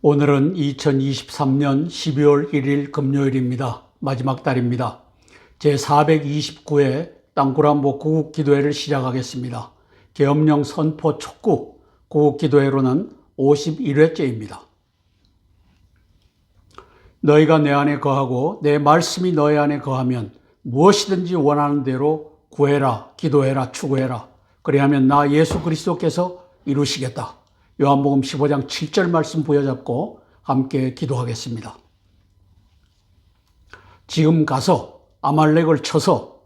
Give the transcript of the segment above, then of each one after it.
오늘은 2023년 12월 1일 금요일입니다. 마지막 달입니다. 제429회 땅굴안보 구국기도회를 시작하겠습니다. 계엄령 선포 촉구 구국기도회로는 51회째입니다. 너희가 내 안에 거하고 내 말씀이 너희 안에 거하면 무엇이든지 원하는 대로 구해라, 기도해라, 추구해라. 그리하면 나 예수 그리스도께서 이루시겠다. 요한복음 15장 7절 말씀 부여잡고 함께 기도하겠습니다. 지금 가서 아말렉을 쳐서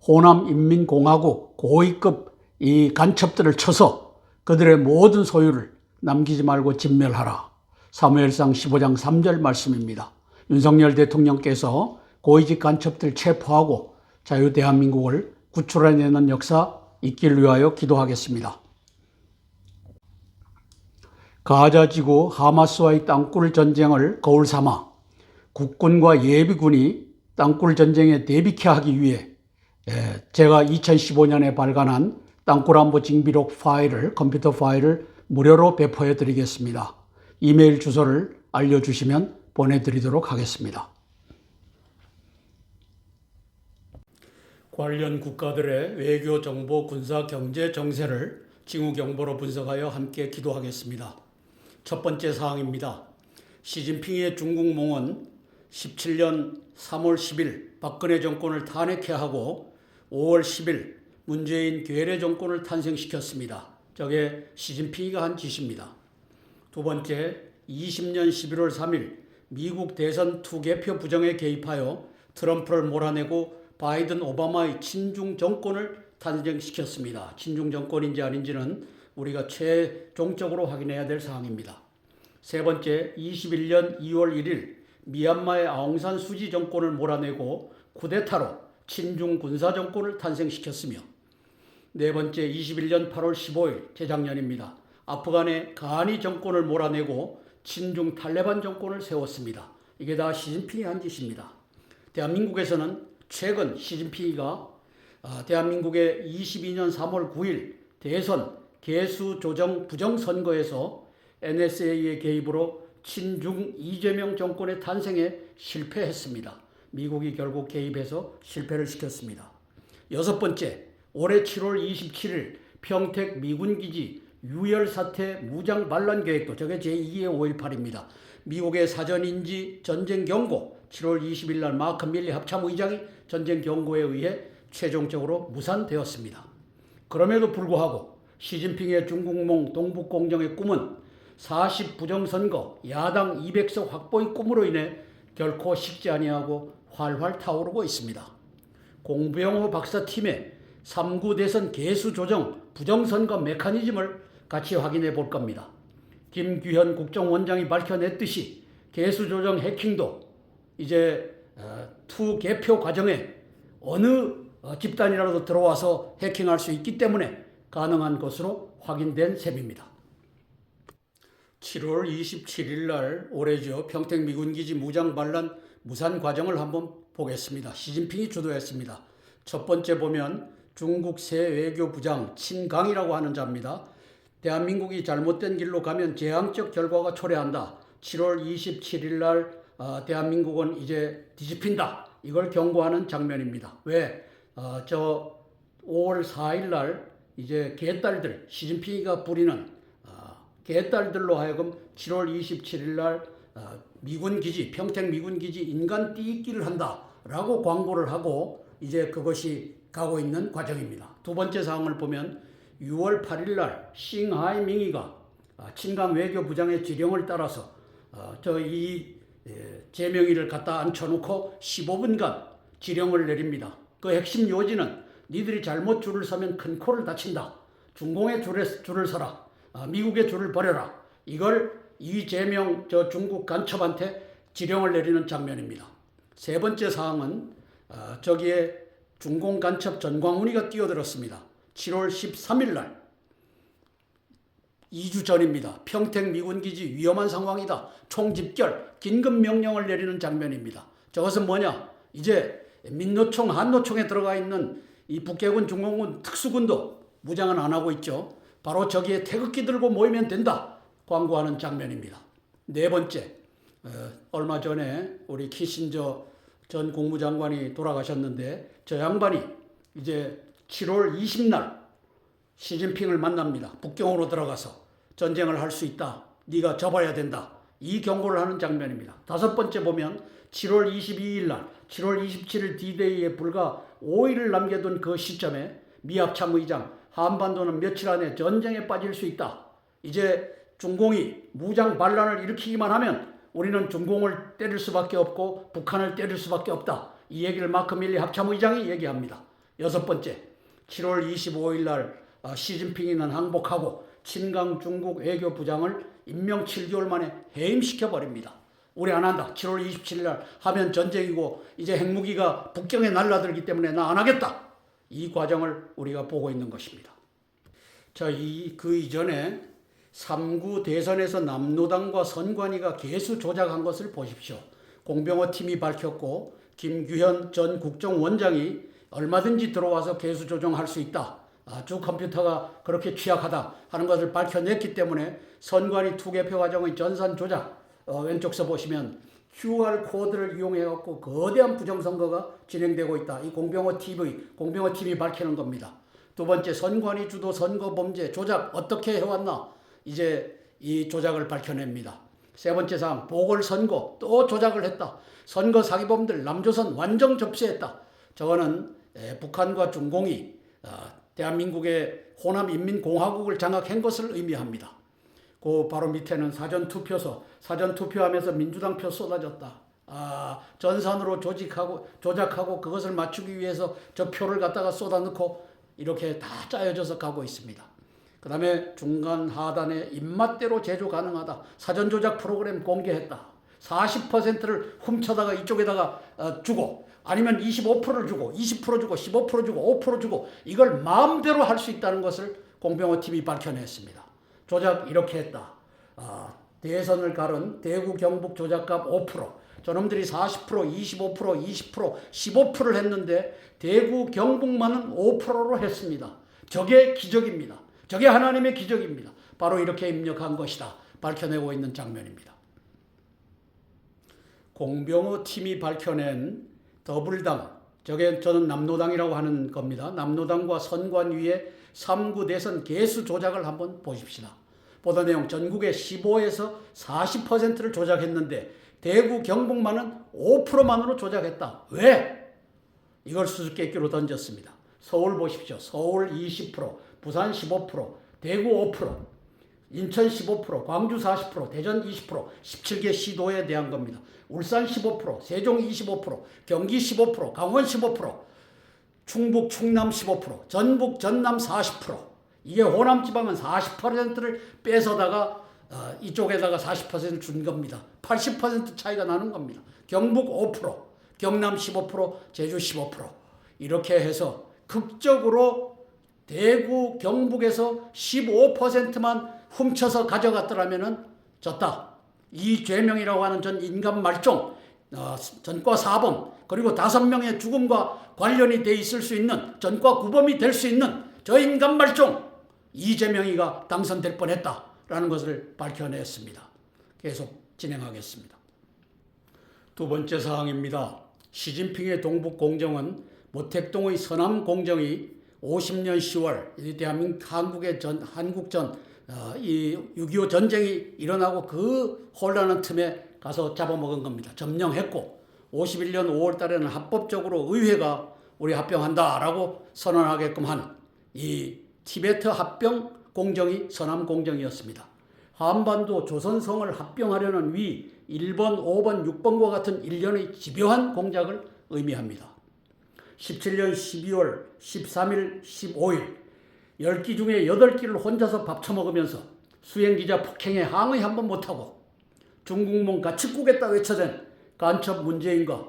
호남인민공화국 고위급 이 간첩들을 쳐서 그들의 모든 소유를 남기지 말고 진멸하라. 사무엘상 15장 3절 말씀입니다. 윤석열 대통령께서 고위직 간첩들 체포하고 자유 대한민국을 구출해내는 역사 있길 위하여 기도하겠습니다. 가자지구 하마스와의 땅굴 전쟁을 거울 삼아 국군과 예비군이 땅굴 전쟁에 대비케 하기 위해 제가 2015년에 발간한 땅굴안보 징비록 파일을, 컴퓨터 파일을 무료로 배포해 드리겠습니다. 이메일 주소를 알려주시면 보내드리도록 하겠습니다. 관련 국가들의 외교, 정보, 군사, 경제, 정세를 징후경보로 분석하여 함께 기도하겠습니다. 첫 번째 사항입니다. 시진핑의 중국몽은 17년 3월 10일 박근혜 정권을 탄핵해 하고 5월 10일 문재인 괴뢰 정권을 탄생시켰습니다. 저게 시진핑이가 한 짓입니다. 두 번째, 20년 11월 3일 미국 대선 투개표 부정에 개입하여 트럼프를 몰아내고 바이든 오바마의 친중 정권을 탄생시켰습니다. 친중 정권인지 아닌지는 우리가 최종적으로 확인해야 될 사항입니다. 세 번째, 21년 2월 1일 미얀마의 아웅산 수지 정권을 몰아내고 쿠데타로 친중 군사 정권을 탄생시켰으며 네 번째, 21년 8월 15일 재작년입니다. 아프간의 가니 정권을 몰아내고 친중 탈레반 정권을 세웠습니다. 이게 다 시진핑이 한 짓입니다. 대한민국에서는 최근 시진핑이가 대한민국의 22년 3월 9일 대선 개수 조정 부정선거에서 NSA의 개입으로 친중 이재명 정권의 탄생에 실패했습니다. 미국이 결국 개입해서 실패를 시켰습니다. 여섯 번째, 올해 7월 27일 평택 미군기지 유혈사태 무장 반란 계획도 저게 제2의 5.18입니다. 미국의 사전인지 전쟁 경고 7월 20일 날 마크 밀리 합참의장이 전쟁 경고에 의해 최종적으로 무산되었습니다. 그럼에도 불구하고 시진핑의 중국몽 동북공정의 꿈은 40 부정선거 야당 200석 확보의 꿈으로 인해 결코 식지 아니하고 활활 타오르고 있습니다. 공병호 박사팀의 3구 대선 개수 조정 부정선거 메커니즘을 같이 확인해 볼 겁니다. 김규현 국정원장이 밝혀냈듯이 개수 조정 해킹도 이제 투 개표 과정에 어느 집단이라도 들어와서 해킹할 수 있기 때문에 가능한 것으로 확인된 셈입니다. 7월 27일 날 올해죠. 평택 미군기지 무장 반란 무산 과정을 한번 보겠습니다. 시진핑이 주도했습니다. 첫 번째 보면 중국 새 외교부장 친강이라고 하는 자입니다. 대한민국이 잘못된 길로 가면 재앙적 결과가 초래한다. 7월 27일 날 대한민국은 이제 뒤집힌다. 이걸 경고하는 장면입니다. 왜? 5월 4일 날 이제 개딸들, 시진핑이가 부리는 개딸들로 하여금 7월 27일 날 미군기지, 평택 미군기지 인간 띠익기를 한다라고 광고를 하고 이제 그것이 가고 있는 과정입니다. 두 번째 사항을 보면 6월 8일 날 싱하이 밍이가 친강 외교부장의 지령을 따라서 제명이를 갖다 앉혀놓고 15분간 지령을 내립니다. 그 핵심 요지는 니들이 잘못 줄을 서면 큰 코를 다친다. 중공의 줄을 서라. 미국의 줄을 버려라. 이걸 이재명 중국 간첩한테 지령을 내리는 장면입니다. 세 번째 사항은 저기에 중공 간첩 전광훈이가 뛰어들었습니다. 7월 13일 날 2주 전입니다. 평택 미군기지 위험한 상황이다. 총집결 긴급명령을 내리는 장면입니다. 저것은 뭐냐? 이제 민노총, 한노총에 들어가 있는 이 북해군, 중공군, 특수군도 무장은 안 하고 있죠. 바로 저기에 태극기 들고 모이면 된다. 광고하는 장면입니다. 네 번째, 얼마 전에 우리 키신저 전 국무장관이 돌아가셨는데 저 양반이 이제 7월 20날 시진핑을 만납니다. 북경으로 들어가서 전쟁을 할 수 있다. 네가 접어야 된다. 이 경고를 하는 장면입니다. 다섯 번째 보면 7월 22일 날, 7월 27일 D-Day에 불과 5일을 남겨둔 그 시점에 미합 참의장 한반도는 며칠 안에 전쟁에 빠질 수 있다. 이제 중공이 무장 반란을 일으키기만 하면 우리는 중공을 때릴 수밖에 없고 북한을 때릴 수밖에 없다. 이 얘기를 마크 밀리 합참의장이 얘기합니다. 여섯 번째, 7월 25일 날 시진핑이는 항복하고 친강 중국 외교부장을 임명 7개월 만에 해임시켜 버립니다. 우리 안 한다. 7월 27일 날 하면 전쟁이고 이제 핵무기가 북경에 날라들기 때문에 나 안 하겠다. 이 과정을 우리가 보고 있는 것입니다. 자, 그 이전에 3구 대선에서 남로당과 선관위가 개수 조작한 것을 보십시오. 공병호 팀이 밝혔고 김규현 전 국정원장이 얼마든지 들어와서 개수 조정할 수 있다. 아주 컴퓨터가 그렇게 취약하다 하는 것을 밝혀냈기 때문에 선관위 투개표 과정의 전산 조작, 왼쪽서 보시면 QR 코드를 이용해갖고 거대한 부정선거가 진행되고 있다. 이 공병호 팀이 밝히는 겁니다. 두 번째, 선관위 주도 선거범죄 조작 어떻게 해왔나? 이제 이 조작을 밝혀냅니다. 세 번째 사항, 보궐선거 또 조작을 했다. 선거 사기범들 남조선 완전 접수했다. 저거는 북한과 중공이 대한민국의 호남인민공화국을 장악한 것을 의미합니다. 그 바로 밑에는 사전투표소, 사전투표하면서 민주당 표 쏟아졌다. 전산으로 조작하고 그것을 맞추기 위해서 저 표를 갖다가 쏟아넣고 이렇게 다 짜여져서 가고 있습니다. 그 다음에 중간 하단에 입맛대로 제조 가능하다. 사전조작 프로그램 공개했다. 40%를 훔쳐다가 이쪽에다가 주고 아니면 25%를 주고 20% 주고 15% 주고 5% 주고 이걸 마음대로 할 수 있다는 것을 공병호 팀이 밝혀냈습니다. 조작 이렇게 했다. 대선을 가른 대구 경북 조작값 5%. 저놈들이 40%, 25%, 20%, 15%를 했는데 대구 경북만은 5%로 했습니다. 저게 기적입니다. 저게 하나님의 기적입니다. 바로 이렇게 입력한 것이다. 밝혀내고 있는 장면입니다. 공병호 팀이 밝혀낸 더불당, 저는 남로당이라고 하는 겁니다. 남로당과 선관위의 3구 대선 개수 조작을 한번 보십시다. 보도 내용 전국의 15에서 40%를 조작했는데 대구 경북만은 5%만으로 조작했다. 왜? 이걸 수수께끼로 던졌습니다. 서울 보십시오. 서울 20%, 부산 15%, 대구 5%, 인천 15%, 광주 40%, 대전 20%, 17개 시도에 대한 겁니다. 울산 15%, 세종 25%, 경기 15%, 강원 15%, 충북, 충남 15%, 전북, 전남 40%. 이게 호남 지방은 40%를 뺏어다가 이쪽에다가 40% 준 겁니다. 80% 차이가 나는 겁니다. 경북 5%, 경남 15%, 제주 15%. 이렇게 해서 극적으로 대구, 경북에서 15%만 훔쳐서 가져갔더라면 졌다. 이죄명이라고 하는 전 인간 말종, 전과 사범, 그리고 5명의 죽음과 관련이 돼 있을 수 있는 전과 구범이 될 수 있는 저 인간 말종 이재명이가 당선될 뻔했다라는 것을 밝혀냈습니다. 계속 진행하겠습니다. 두 번째 사항입니다. 시진핑의 동북 공정은 모택동의 서남 공정이 50년 10월 대한민국 한국전 이 6.25 전쟁이 일어나고 그 혼란한 틈에 가서 잡아먹은 겁니다. 점령했고 51년 5월 달에는 합법적으로 의회가 우리 합병한다라고 선언하게끔 한 이 티베트 합병 공정이 서남 공정이었습니다. 한반도 조선성을 합병하려는 위 1번, 5번, 6번과 같은 일련의 집요한 공작을 의미합니다. 17년 12월 13일, 15일 10끼 중에 8끼를 혼자서 밥 처먹으면서 수행기자 폭행에 항의 한번 못하고 중국몽 가치꾸겠다 외쳐댄 간첩 문재인과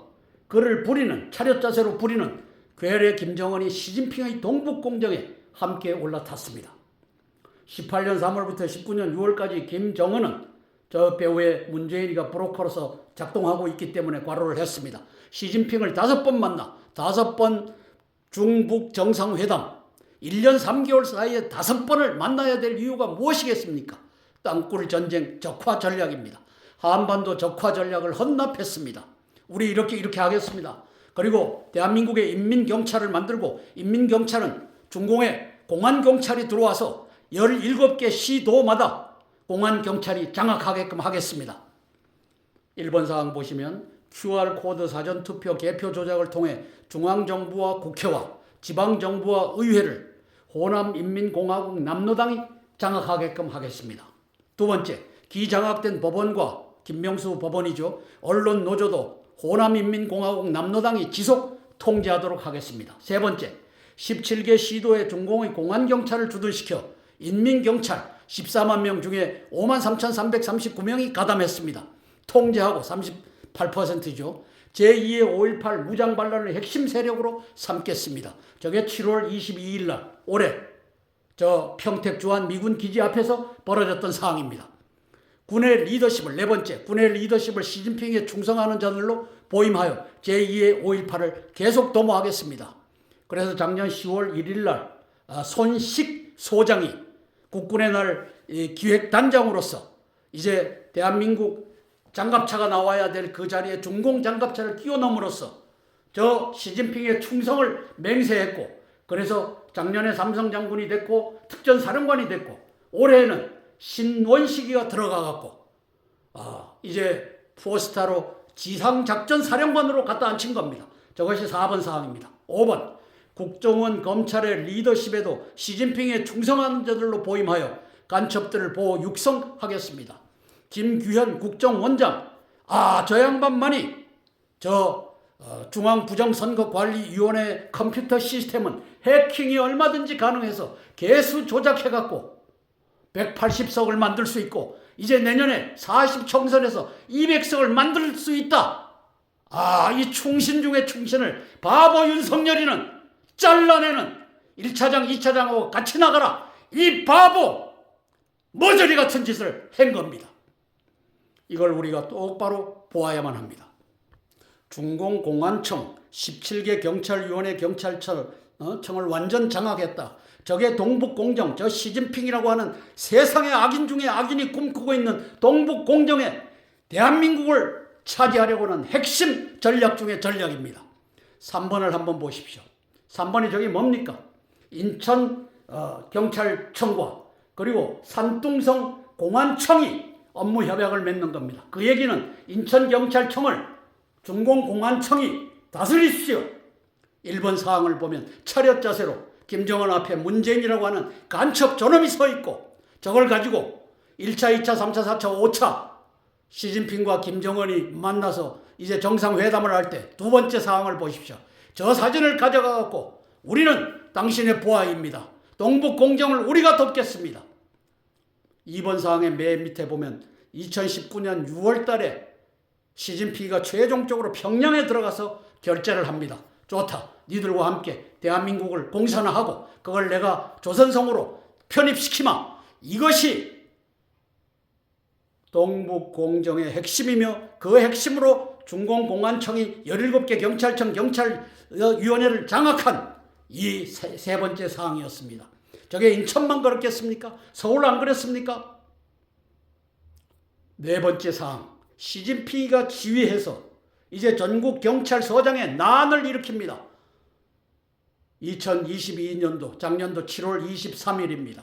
그를 부리는 차렷 자세로 부리는 괴뢰 김정은이 시진핑의 동북공정에 함께 올라탔습니다. 18년 3월부터 19년 6월까지 김정은은 저 배후에 문재인이가 브로커로서 작동하고 있기 때문에 과로를 했습니다. 시진핑을 5번 만나 5번 중북 정상회담 1년 3개월 사이에 5번을 만나야 될 이유가 무엇이겠습니까? 땅굴 전쟁 적화 전략입니다. 한반도 적화 전략을 헌납했습니다. 우리 이렇게 하겠습니다. 그리고 대한민국의 인민경찰을 만들고 인민경찰은 중공에 공안경찰이 들어와서 17개 시도마다 공안경찰이 장악하게끔 하겠습니다. 1번 사항 보시면 QR코드 사전투표 개표 조작을 통해 중앙정부와 국회와 지방정부와 의회를 호남인민공화국 남로당이 장악하게끔 하겠습니다. 두 번째, 기장악된 법원과 김명수 법원이죠. 언론 노조도 호남인민공화국 남로당이 지속 통제하도록 하겠습니다. 세 번째, 17개 시도의 중공의 공안경찰을 주둔시켜 인민경찰 14만 명 중에 53,339명이 가담했습니다. 통제하고 38%죠. 제2의 5.18 무장반란을 핵심 세력으로 삼겠습니다. 저게 7월 22일 날 올해 저 평택 주한 미군 기지 앞에서 벌어졌던 사항입니다. 군의 리더십을, 네 번째, 군의 리더십을 시진핑에 충성하는 자들로 보임하여 제2의 5.18을 계속 도모하겠습니다. 그래서 작년 10월 1일 날 손식 소장이 국군의 날 기획단장으로서 이제 대한민국 장갑차가 나와야 될 그 자리에 중공 장갑차를 끼워넣음으로써 저 시진핑의 충성을 맹세했고, 그래서 작년에 삼성 장군이 됐고 특전사령관이 됐고 올해에는 신원식이가 들어가갖고 이제 포스타로 지상작전사령관으로 갖다 앉힌 겁니다. 저것이 4번 사항입니다. 5번, 국정원 검찰의 리더십에도 시진핑에 충성하는 자들로 보임하여 간첩들을 보호 육성하겠습니다. 김규현 국정원장, 저 양반만이 중앙부정선거관리위원회 컴퓨터 시스템은 해킹이 얼마든지 가능해서 개수 조작해갖고 180석을 만들 수 있고 이제 내년에 40총선에서 200석을 만들 수 있다. 이 충신 중에 충신을 바보 윤석열이는 잘라내는 1차장, 2차장하고 같이 나가라. 이 바보 머저리 같은 짓을 한 겁니다. 이걸 우리가 똑바로 보아야만 합니다. 중공공안청 17개 경찰위원회 경찰청을 완전 장악했다. 저게 동북공정, 저 시진핑이라고 하는 세상의 악인 중에 악인이 꿈꾸고 있는 동북공정에 대한민국을 차지하려고 하는 핵심 전략 중에 전략입니다. 3번을 한번 보십시오. 3번이 저기 뭡니까? 인천 경찰청과 그리고 산둥성 공안청이 업무 협약을 맺는 겁니다. 그 얘기는 인천경찰청을 중공공안청이 다스리십시오. 1번 사항을 보면 차렷 자세로 김정은 앞에 문재인이라고 하는 간첩 저놈이 서 있고 저걸 가지고 1차, 2차, 3차, 4차, 5차 시진핑과 김정은이 만나서 이제 정상회담을 할 때 두 번째 사항을 보십시오. 저 사진을 가져가갖고 우리는 당신의 보아입니다. 동북공정을 우리가 돕겠습니다. 2번 사항의 맨 밑에 보면 2019년 6월 달에 시진핑이가 최종적으로 평양에 들어가서 결재를 합니다. 좋다. 니들과 함께 대한민국을 공산화하고 그걸 내가 조선성으로 편입시키마. 이것이 동북공정의 핵심이며 그 핵심으로 중공공안청이 17개 경찰청 경찰위원회를 장악한 이 세 번째 사항이었습니다. 저게 인천만 그렇겠습니까? 서울 안 그랬습니까? 네 번째 사항, 시진핑이가 지휘해서 이제 전국 경찰서장의 난을 일으킵니다. 2022년도 작년도 7월 23일입니다.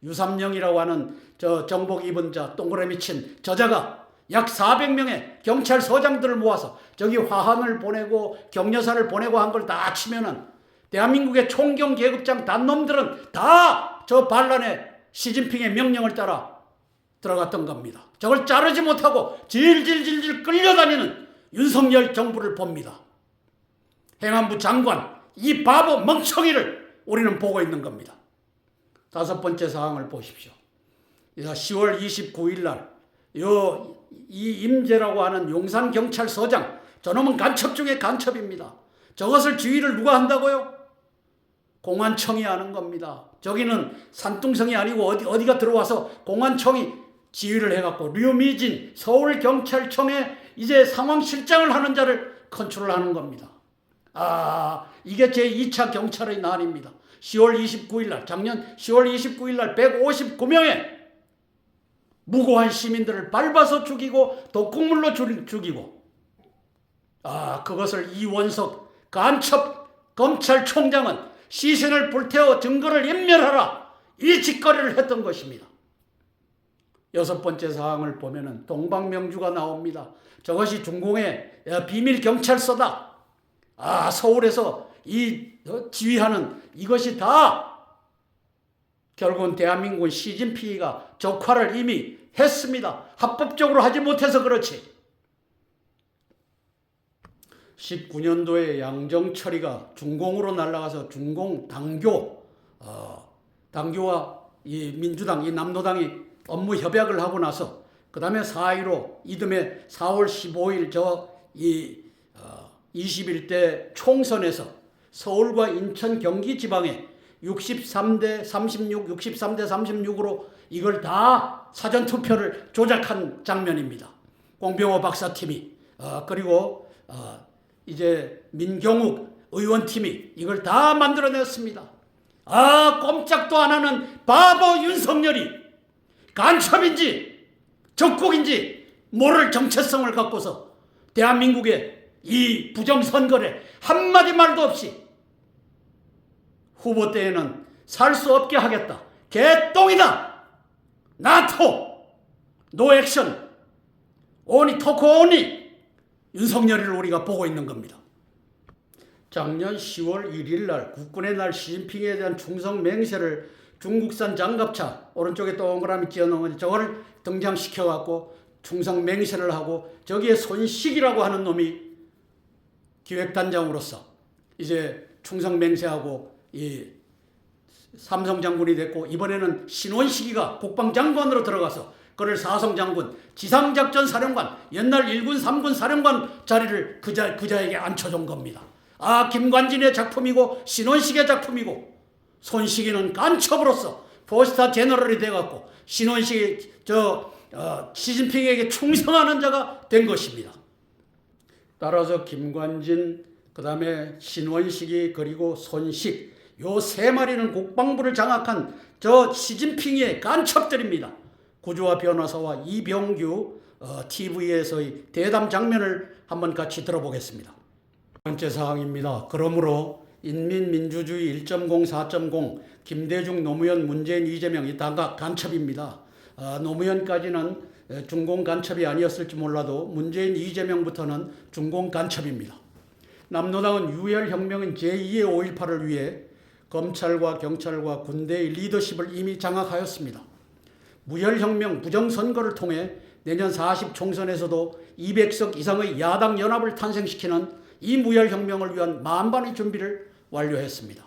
유삼영이라고 하는 저 정복 입은 자 동그라미 친 저자가 약 400명의 경찰서장들을 모아서 저기 화환을 보내고 격려사를 보내고 한 걸 다 치면은 대한민국의 총경계급장 단놈들은 다 저 반란에 시진핑의 명령을 따라 들어갔던 겁니다. 저걸 자르지 못하고 질질질질 끌려다니는 윤석열 정부를 봅니다. 행안부 장관, 이 바보 멍청이를 우리는 보고 있는 겁니다. 다섯 번째 사항을 보십시오. 10월 29일 날 이 임재라고 하는 용산경찰서장, 저놈은 간첩 중에 간첩입니다. 저것을 지휘를 누가 한다고요? 공안청이 하는 겁니다. 저기는 산둥성이 아니고 어디가 들어와서 공안청이 지휘를 해갖고 류미진 서울경찰청에 이제 상황실장을 하는 자를 컨트롤하는 겁니다. 이게 제2차 경찰의 난입니다. 10월 29일 날, 작년 10월 29일 날 159명의 무고한 시민들을 밟아서 죽이고 독극물로 죽이고, 그것을 이원석 간첩 검찰총장은 시신을 불태워 증거를 인멸하라, 이 짓거리를 했던 것입니다. 여섯 번째 사항을 보면은 동방명주가 나옵니다. 저것이 중공의 비밀 경찰서다. 서울에서 이 지휘하는 이것이 다 결국은 대한민국은 시진핑이가 적화를 이미 했습니다. 합법적으로 하지 못해서 그렇지. 19년도에 양정철이가 중공으로 날아가서 중공 당교와 이 민주당, 이 남노당이 업무 협약을 하고 나서 그 다음에 4.15 이듬해 4월 15일 21대 총선에서 서울과 인천 경기 지방에 63대 36, 63대 36으로 이걸 다 사전투표를 조작한 장면입니다. 공병호 박사팀이 그리고 이제 민경욱 의원팀이 이걸 다 만들어냈습니다. 꼼짝도 안 하는 바보 윤석열이 간첩인지 적국인지 모를 정체성을 갖고서 대한민국의 이 부정선거를 한마디 말도 없이 후보 때에는 살 수 없게 하겠다, 개똥이다, 나토, 노액션, 토크 오니, 윤석열이를 우리가 보고 있는 겁니다. 작년 10월 1일 날 국군의 날 시진핑에 대한 충성 맹세를 중국산 장갑차, 오른쪽에 동그라미 찌어놓은 저걸 등장시켜갖고 충성 맹세를 하고, 저기에 손식이라고 하는 놈이 기획단장으로서 이제 충성 맹세하고 이 삼성 장군이 됐고, 이번에는 신원식이가 국방장관으로 들어가서 그를 사성장군, 지상작전 사령관, 옛날 1군 3군 사령관 자리를 그자에게 앉혀준 겁니다. 김관진의 작품이고 신원식의 작품이고, 손식이는 간첩으로서 포스타 제너럴이 돼갖고 신원식이 시진핑에게 충성하는 자가 된 것입니다. 따라서 김관진, 그 다음에 신원식이, 그리고 손식, 요 세 마리는 국방부를 장악한 시진핑의 간첩들입니다. 구주화 변호사와 이병규 TV에서의 대담 장면을 한번 같이 들어보겠습니다. 첫 번째 사항입니다. 그러므로 인민민주주의 1.0, 4.0, 김대중, 노무현, 문재인, 이재명 이 다 간첩입니다. 노무현까지는 중공 간첩이 아니었을지 몰라도 문재인, 이재명부터는 중공 간첩입니다. 남노당은 유혈혁명인 제2의 5.18을 위해 검찰과 경찰과 군대의 리더십을 이미 장악하였습니다. 무혈혁명 부정선거를 통해 내년 40 총선에서도 200석 이상의 야당 연합을 탄생시키는 이 무혈혁명을 위한 만반의 준비를 완료했습니다.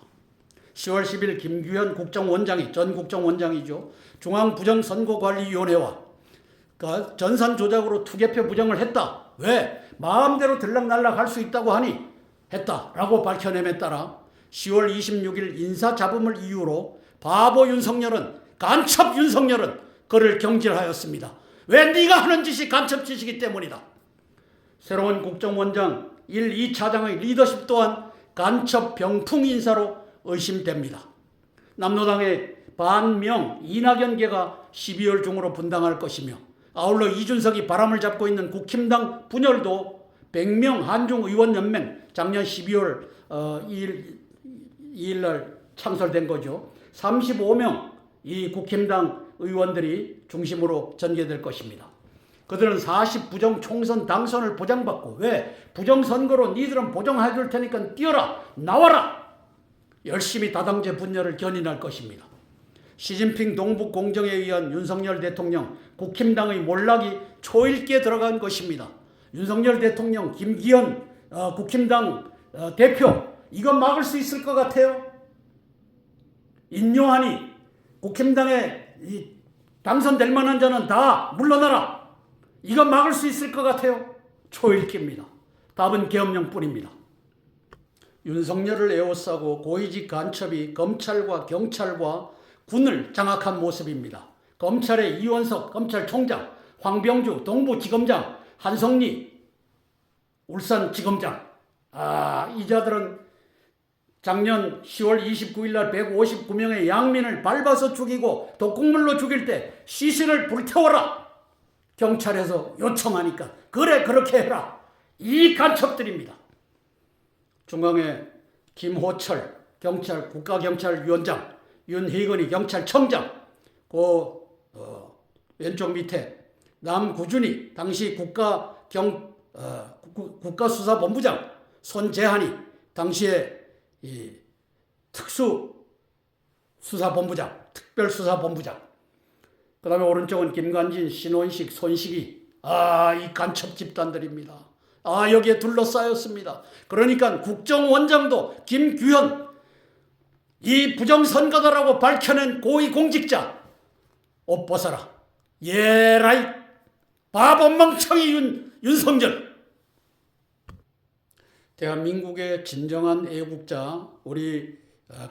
10월 10일 김규현 국정원장이, 전 국정원장이죠, 중앙부정선거관리위원회와 전산 조작으로 투개표 부정을 했다. 왜? 마음대로 들락날락 할 수 있다고 하니 했다라고 밝혀냄에 따라 10월 26일 인사잡음을 이유로 바보 윤석열은, 간첩 윤석열은 그를 경질하였습니다. 왜? 네가 하는 짓이 간첩 짓이기 때문이다. 새로운 국정원장 1, 2차장의 리더십 또한 간첩 병풍 인사로 의심됩니다. 남노당의 반명 이낙연계가 12월 중으로 분당할 것이며, 아울러 이준석이 바람을 잡고 있는 국힘당 분열도 100명 한중의원연맹, 작년 12월 2일 날 창설된 거죠. 35명 이 국힘당 의원들이 중심으로 전개될 것입니다. 그들은 40 부정 총선 당선을 보장받고, 왜? 부정선거로 니들은 보정해줄 테니까 뛰어라, 나와라, 열심히 다당제 분열을 견인할 것입니다. 시진핑 동북 공정에 의한 윤석열 대통령 국힘당의 몰락이 초읽게 들어간 것입니다. 윤석열 대통령, 김기현 국힘당 대표, 이거 막을 수 있을 것 같아요? 인요하니 국힘당에 당선될 만한 자는 다 물러나라, 이거 막을 수 있을 것 같아요? 초읽기입니다. 답은 계엄령뿐입니다. 윤석열을 에워싸고 고위직 간첩이 검찰과 경찰과 군을 장악한 모습입니다. 검찰의 이원석 검찰총장, 황병주 동부지검장, 한성리 울산지검장, 이 자들은 작년 10월 29일 날 159명의 양민을 밟아서 죽이고 독극물로 죽일 때 시신을 불태워라. 경찰에서 요청하니까 그래 그렇게 해라. 이 간첩들입니다. 중앙에 김호철 국가경찰위원장, 윤희건이 경찰청장, 왼쪽 밑에 남구준이 당시 국가수사본부장, 손재한이 당시에 이 특수수사본부장, 특별수사본부장, 그 다음에 오른쪽은 김관진, 신원식, 손식이, 이 간첩 집단들입니다. 여기에 둘러싸였습니다. 그러니까 국정원장도 김규현, 이 부정선거다라고 밝혀낸 고위공직자, 옷 벗어라. 예라이 바보 멍청이 윤석열. 대한민국의 진정한 애국자 우리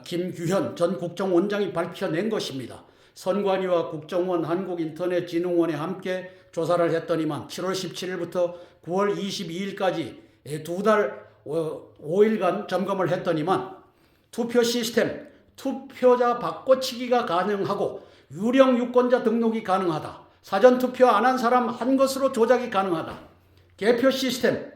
김규현 전 국정원장이 밝혀낸 것입니다. 선관위와 국정원, 한국인터넷진흥원에 함께 조사를 했더니만 7월 17일부터 9월 22일까지 2달 5일간 점검을 했더니만 투표 시스템, 투표자 바꿔치기가 가능하고 유령 유권자 등록이 가능하다. 사전투표 안 한 사람 한 것으로 조작이 가능하다. 개표 시스템,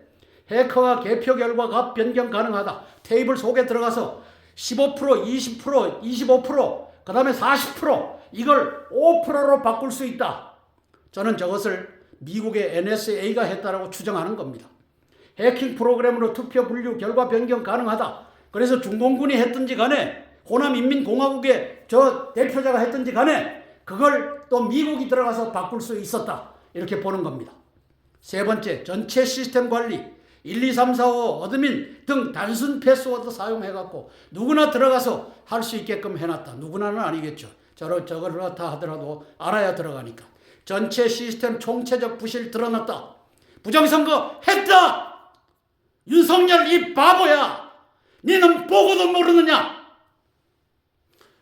해커가 개표 결과 값 변경 가능하다. 테이블 속에 들어가서 15%, 20%, 25%, 그 다음에 40% 이걸 5%로 바꿀 수 있다. 저는 저것을 미국의 NSA가 했다라고 추정하는 겁니다. 해킹 프로그램으로 투표 분류 결과 변경 가능하다. 그래서 중공군이 했든지 간에 호남인민공화국의 저 대표자가 했든지 간에 그걸 또 미국이 들어가서 바꿀 수 있었다. 이렇게 보는 겁니다. 세 번째, 전체 시스템 관리 1, 2, 3, 4, 5 어드민 등 단순 패스워드 사용해갖고 누구나 들어가서 할 수 있게끔 해놨다. 누구나는 아니겠죠. 저걸 다 하더라도 알아야 들어가니까. 전체 시스템 총체적 부실 드러났다. 부정선거 했다. 윤석열 이 바보야. 니는 보고도 모르느냐.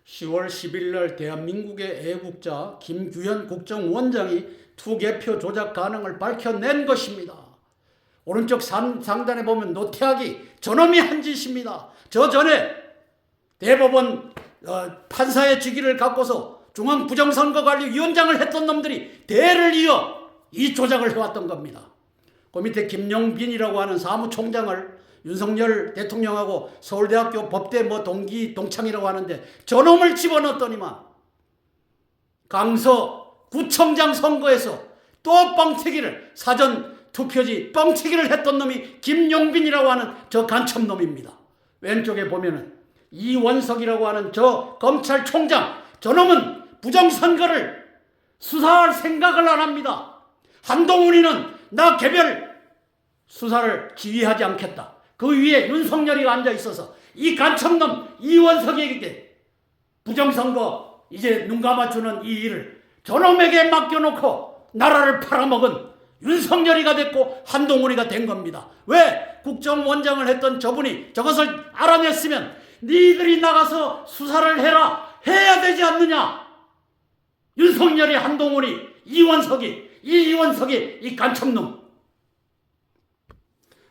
10월 10일 날 대한민국의 애국자 김규현 국정원장이 투개표 조작 가능을 밝혀낸 것입니다. 오른쪽 상단에 보면 노태악이 저놈이 한 짓입니다. 저 전에 대법원 판사의 직위를 갖고서 중앙부정선거관리위원장을 했던 놈들이 대를 이어 이 조작을 해왔던 겁니다. 그 밑에 김용빈이라고 하는 사무총장을 윤석열 대통령하고 서울대학교 법대 동창이라고 하는데 저놈을 집어넣었더니만 강서 구청장 선거에서 또 뻥튀기를 사전 투표지 뻥튀기를 했던 놈이 김용빈이라고 하는 저 간첩놈입니다. 왼쪽에 보면은 이원석이라고 하는 저 검찰총장, 저놈은 부정선거를 수사할 생각을 안 합니다. 한동훈이는 나 개별 수사를 지휘하지 않겠다. 그 위에 윤석열이가 앉아 있어서 이 간첩놈 이원석에게 부정선거 이제 눈 감아주는 이 일을 저놈에게 맡겨놓고 나라를 팔아먹은 윤석열이가 됐고 한동훈이가 된 겁니다. 왜? 국정원장을 했던 저분이 저것을 알아냈으면 니들이 나가서 수사를 해야 되지 않느냐. 윤석열이, 한동훈이, 이원석이 이 간첩놈.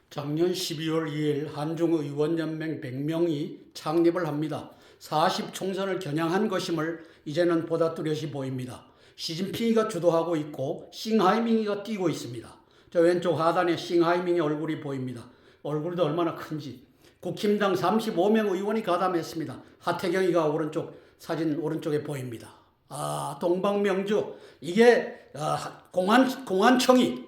작년 12월 2일 한중의원연맹 100명이 창립을 합니다. 40총선을 겨냥한 것임을 이제는 보다 뚜렷이 보입니다. 시진핑이가 주도하고 있고 싱하이밍이가 뛰고 있습니다. 저 왼쪽 하단에 싱하이밍의 얼굴이 보입니다. 얼굴도 얼마나 큰지. 국힘당 35명 의원이 가담했습니다. 하태경이가 오른쪽 사진 오른쪽에 보입니다. 동방명주 이게 공안청이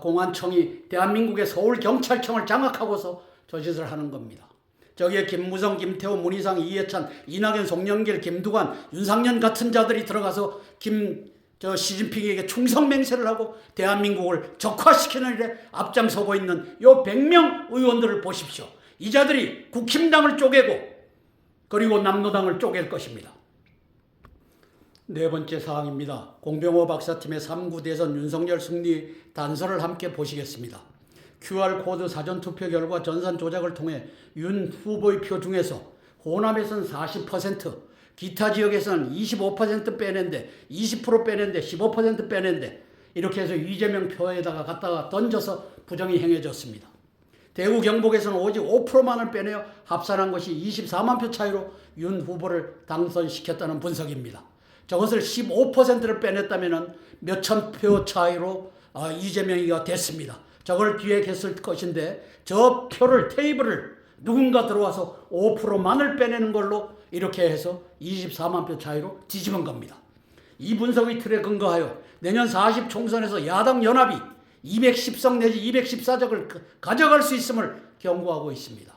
공안청이 대한민국의 서울경찰청을 장악하고서 저 짓을 하는 겁니다. 저기에 김무성, 김태호, 문희상, 이해찬, 이낙연, 송영길, 김두관, 윤상현 같은 자들이 들어가서 시진핑에게 충성맹세를 하고 대한민국을 적화시키는 일에 앞장서고 있는 요 100명 의원들을 보십시오. 이 자들이 국힘당을 쪼개고 그리고 남노당을 쪼갤 것입니다. 네 번째 사항입니다. 공병호 박사팀의 3구 대선 윤석열 승리 단서를 함께 보시겠습니다. QR코드 사전투표 결과 전산 조작을 통해 윤 후보의 표 중에서 호남에서는 40%, 기타 지역에서는 25% 빼낸데 20% 빼낸데 15% 빼낸데 이렇게 해서 이재명 표에다가 갖다가 던져서 부정이 행해졌습니다. 대구 경북에서는 오직 5%만을 빼내어 합산한 것이 24만 표 차이로 윤 후보를 당선시켰다는 분석입니다. 저것을 15%를 빼냈다면 몇천 표 차이로 이재명이가 됐습니다. 저걸 기획했을 것인데 저 표를 테이블을 누군가 들어와서 5%만을 빼내는 걸로 이렇게 해서 24만 표 차이로 뒤집은 겁니다. 이 분석의 틀에 근거하여 내년 40 총선에서 야당 연합이 210석 내지 214석을 가져갈 수 있음을 경고하고 있습니다.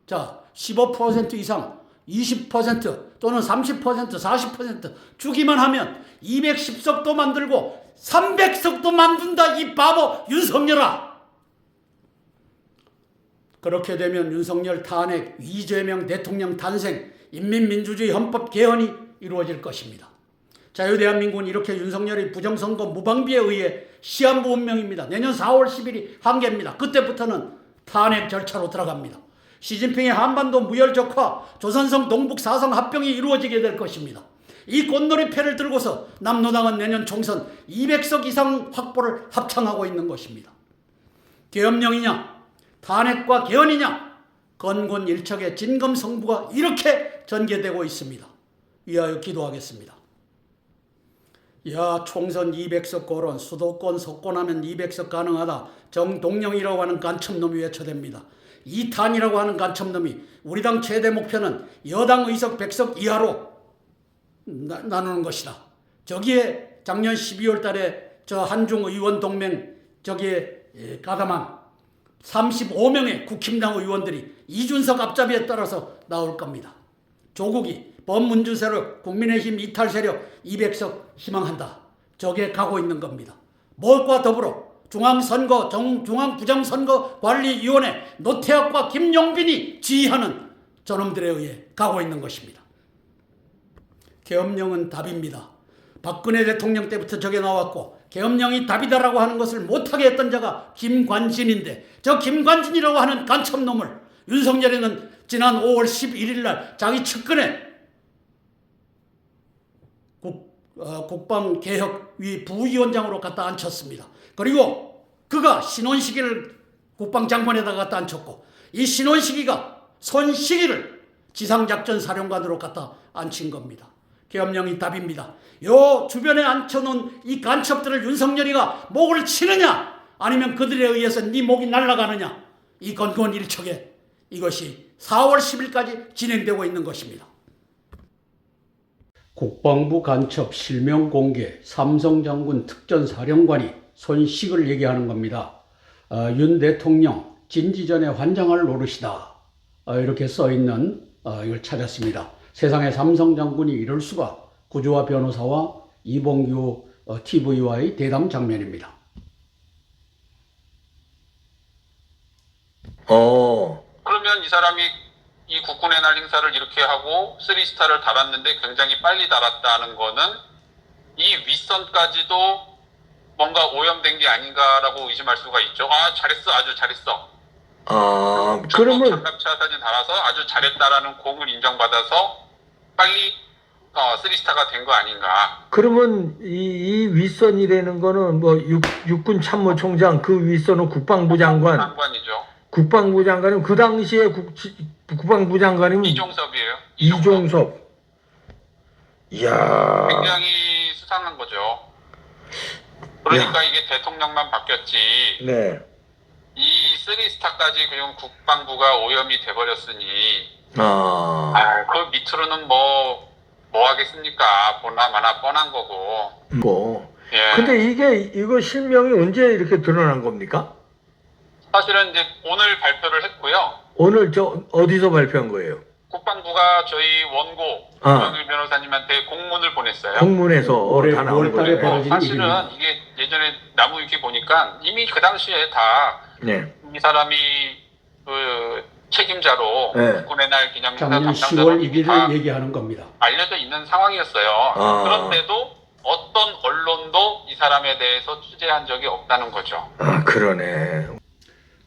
자, 15% 이상 20% 또는 30% 40% 주기만 하면 210석도 만들고 300석도 만든다, 이 바보 윤석열아. 그렇게 되면 윤석열 탄핵, 이재명 대통령 탄생, 인민민주주의 헌법 개헌이 이루어질 것입니다. 자유대한민국은 이렇게 윤석열의 부정선거 무방비에 의해 시한부 운명입니다. 내년 4월 10일이 한계입니다. 그때부터는 탄핵 절차로 들어갑니다. 시진핑의 한반도 무혈적화, 조선성 동북 4성 합병이 이루어지게 될 것입니다. 이 꽃놀이패를 들고서 남노당은 내년 총선 200석 이상 확보를 합창하고 있는 것입니다. 계엄령이냐, 탄핵과 개헌이냐, 건곤일척의 진검성부가 이렇게 전개되고 있습니다. 위하여 기도하겠습니다. 야, 총선 200석 거론, 수도권 석권하면 200석 가능하다. 정동영이라고 하는 간첩놈이 외쳐댑니다. 이탄이라고 하는 간첩놈이 우리 당 최대 목표는 여당 의석 100석 이하로 나누는 것이다. 저기에 작년 12월 달에 저 한중 의원 동맹 저기에 가담한 35명의 국힘당 의원들이 이준석 앞잡이에 따라서 나올 겁니다. 조국이 범민주 세력, 국민의힘 이탈 세력 200석 희망한다. 저게 가고 있는 겁니다. 무엇과 더불어 중앙선거, 중앙부정선거관리위원회 노태학과 김용빈이 지휘하는 저놈들에 의해 가고 있는 것입니다. 계엄령은 답입니다. 박근혜 대통령 때부터 저게 나왔고 계엄령이 답이다라고 하는 것을 못하게 했던 자가 김관진인데 저 김관진이라고 하는 간첩놈을 윤석열이는 지난 5월 11일 날 자기 측근에 국방개혁위 부위원장으로 갖다 앉혔습니다. 그리고 그가 신원식이를 국방장관에다 갖다 앉혔고 이 신원식이가 손식이를 지상작전사령관으로 갖다 앉힌 겁니다. 계엄령이 답입니다. 요 주변에 앉혀놓은 이 간첩들을 윤석열이가 목을 치느냐 아니면 그들에 의해서 네 목이 날아가느냐, 이 건건일척에 이것이 4월 10일까지 진행되고 있는 것입니다. 국방부 간첩 실명 공개, 삼성 장군 특전사령관이 손식을 얘기하는 겁니다. 윤 대통령 진지 전에 환장할 노릇이다. 이렇게 써있는 이걸 찾았습니다. 세상에 삼성 장군이 이럴 수가. 구조화 변호사와 이봉규 TV와의 대담 장면입니다. 그러면 이 사람이 이 국군의 날 행사를 이렇게 하고 3스타를 달았는데 굉장히 빨리 달았다는 거는 이 윗선까지도 뭔가 오염된 게 아닌가라고 의심할 수가 있죠. 아, 잘했어, 아주 잘했어. 그러면 장갑차 사진 달아서 아주 잘했다라는 공을 인정받아서 빨리 3스타가 된 거 아닌가. 그러면 이 윗선이라는 거는 뭐 육군 참모총장, 그 윗선은 국방부 장관. 장관이죠. 국방부 장관은 그 당시에 국방부 장관이면 이종섭이에요. 이종섭. 이야. 굉장히 수상한 거죠. 그러니까 이게 대통령만 바뀌었지. 네. 이 3스타까지 그냥 국방부가 오염이 돼버렸으니 그 밑으로는 뭐 하겠습니까? 보나마나 뻔한 거고. 예. 근데 이거 실명이 언제 이렇게 드러난 겁니까? 사실은 이제 오늘 발표를 했고요. 오늘 어디서 발표한 거예요? 국방부가 저희 원고 김영일 변호사님한테 공문을 보냈어요. 공문에서 올해 다 나온 5월 달에 거예요. 벌어진 사실은 일입니다. 이게 예전에 나무위키 보니까 이미 그 당시에 다 이 사람이 그 책임자로 국군의 날 기념행사 작년 10월 담당자로 1일을 얘기하는 겁니다. 알려져 있는 상황이었어요. 그런데도 어떤 언론도 이 사람에 대해서 취재한 적이 없다는 거죠. 그러네.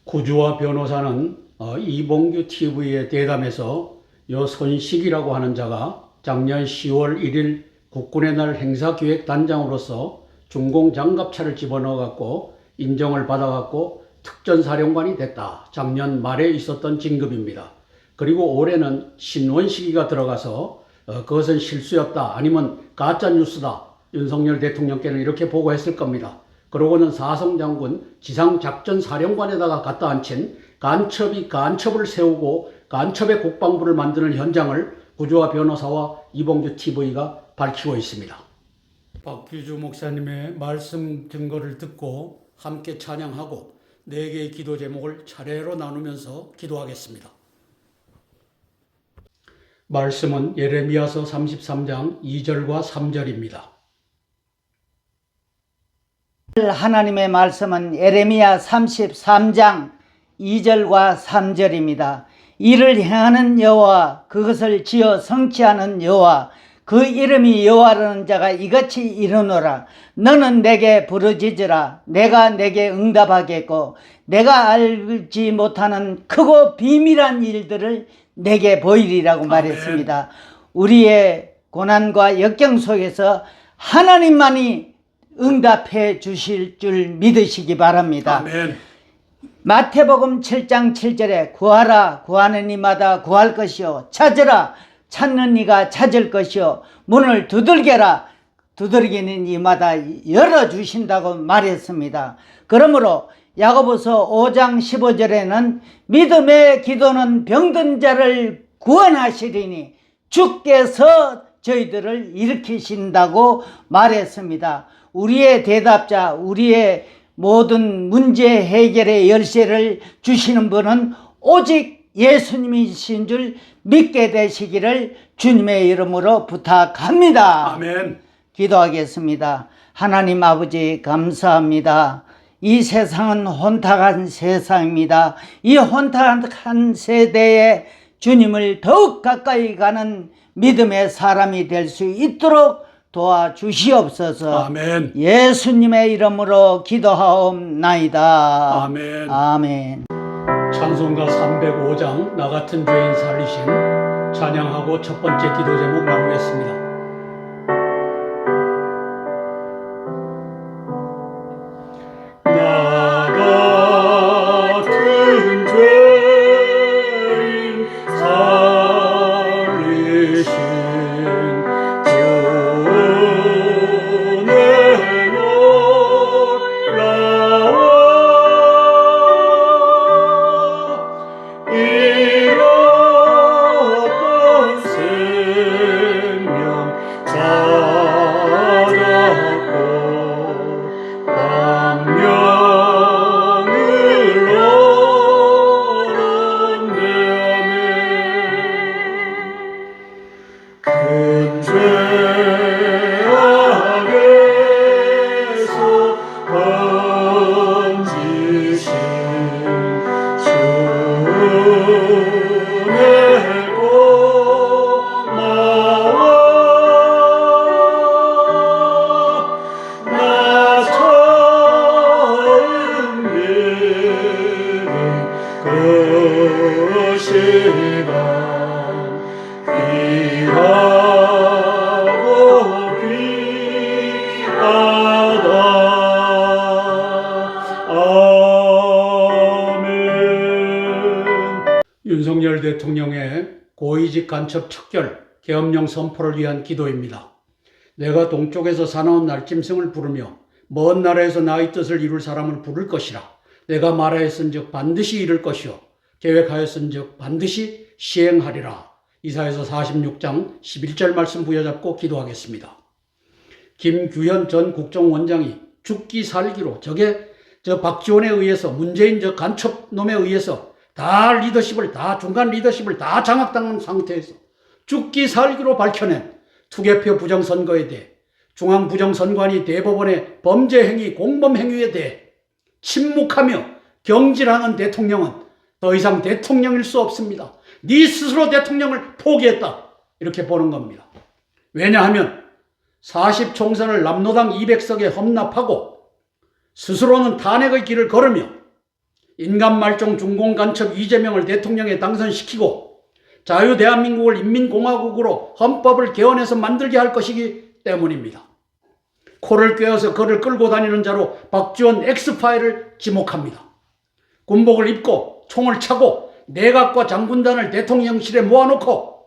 구주화 변호사는 이봉규 TV의 대담에서 요 손식이라고 하는 자가 작년 10월 1일 국군의 날 행사기획단장으로서 중공 장갑차를 집어넣어갖고 인정을 받아갖고 특전사령관이 됐다. 작년 말에 있었던 진급입니다. 그리고 올해는 신원 시기가 들어가서 그것은 실수였다, 아니면 가짜뉴스다, 윤석열 대통령께는 이렇게 보고했을 겁니다. 그러고는 사성장군 지상작전사령관에다가 갖다 앉힌 간첩이 간첩을 세우고 간첩의 국방부를 만드는 현장을 구조화 변호사와 이봉규 TV가 밝히고 있습니다. 박규주 목사님의 말씀 증거를 듣고 함께 찬양하고 4개의 기도 제목을 차례로 나누면서 기도하겠습니다. 말씀은 예레미야서 33장 2절과 3절입니다. 하나님의 말씀은 예레미야 33장 2절과 3절입니다. 이를 행하는 여호와, 그것을 지어 성취하는 여호와, 그 이름이 여호와라는 자가 이같이 이르노라. 너는 내게 부르짖으라. 내가 내게 응답하겠고 내가 알지 못하는 크고 비밀한 일들을 내게 보이리라고 말했습니다. 우리의 고난과 역경 속에서 하나님만이 응답해 주실 줄 믿으시기 바랍니다. 아멘. 마태복음 7장 7절에 구하라, 구하는 이마다 구할 것이요, 찾으라, 찾는 이가 찾을 것이요, 문을 두들겨라, 두들기는 이마다 열어주신다고 말했습니다. 그러므로 야고보서 5장 15절에는 믿음의 기도는 병든 자를 구원하시리니 주께서 저희들을 일으키신다고 말했습니다. 우리의 대답자, 우리의 모든 문제 해결의 열쇠를 주시는 분은 오직 예수님이신 줄 믿게 되시기를 주님의 이름으로 부탁합니다. 아멘. 기도하겠습니다. 하나님 아버지, 감사합니다. 이 세상은 혼탁한 세상입니다. 이 혼탁한 세대에 주님을 더욱 가까이 가는 믿음의 사람이 될 수 있도록 도와주시옵소서. 아멘. 예수님의 이름으로 기도하옵나이다. 아멘. 아멘. 찬송가 305장 나 같은 죄인 살리신 찬양하고 첫 번째 기도 제목 나누겠습니다. 나 같은 죄인 살리신 주는 놀라워 잃었던 생명 찾았고 광명을 얻었네. 큰 죄악에서 건지신 주의 고마워. 나 처음 믿은 그 시간 귀하고 귀하다. 아멘. 윤석열 대통령의 고위직 간첩 척결 계엄령 선포를 위한 기도입니다. 내가 동쪽에서 사나운 날짐승을 부르며 먼 나라에서 나의 뜻을 이룰 사람을 부를 것이라. 내가 말하였은즉 반드시 이룰 것이요 계획하였은즉 반드시 시행하리라. 이사야서 46장 11절 말씀 부여잡고 기도하겠습니다. 김규현 전 국정원장이 죽기 살기로 저 박지원에 의해서, 문재인 저 간첩놈에 의해서 다 리더십을, 다 중간 리더십을 다 장악당한 상태에서 죽기 살기로 밝혀낸 투개표 부정선거에 대해, 중앙부정선관위 대법원의 범죄행위, 공범행위에 대해 침묵하며 경질하는 대통령은 더 이상 대통령일 수 없습니다. 네 스스로 대통령을 포기했다, 이렇게 보는 겁니다. 왜냐하면 40총선을 남로당 200석에 험납하고 스스로는 탄핵의 길을 걸으며 인간말종 중공간첩 이재명을 대통령에 당선시키고 자유대한민국을 인민공화국으로 헌법을 개헌해서 만들게 할 것이기 때문입니다. 코를 꿰어서 그를 끌고 다니는 자로 박지원 엑스파일을 지목합니다. 군복을 입고 총을 차고 내각과 장군단을 대통령실에 모아놓고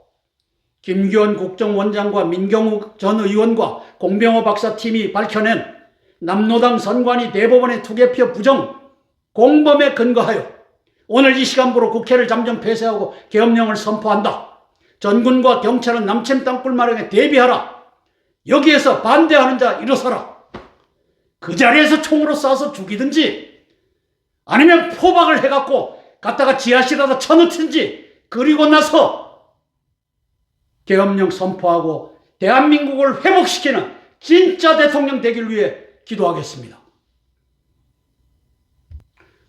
김규현 국정원장과 민경욱 전 의원과 공병호 박사팀이 밝혀낸 남로당 선관위 대법원의 투개표 부정 공범에 근거하여 오늘 이 시간부로 국회를 잠정 폐쇄하고 계엄령을 선포한다. 전군과 경찰은 남침 땅굴 마련에 대비하라. 여기에서 반대하는 자 일어서라. 그 자리에서 총으로 쏴서 죽이든지 아니면 포박을 해갖고 갖다가 지하실에다 쳐넣든지 그리고 나서 계엄령 선포하고 대한민국을 회복시키는 진짜 대통령 되길 위해 기도하겠습니다.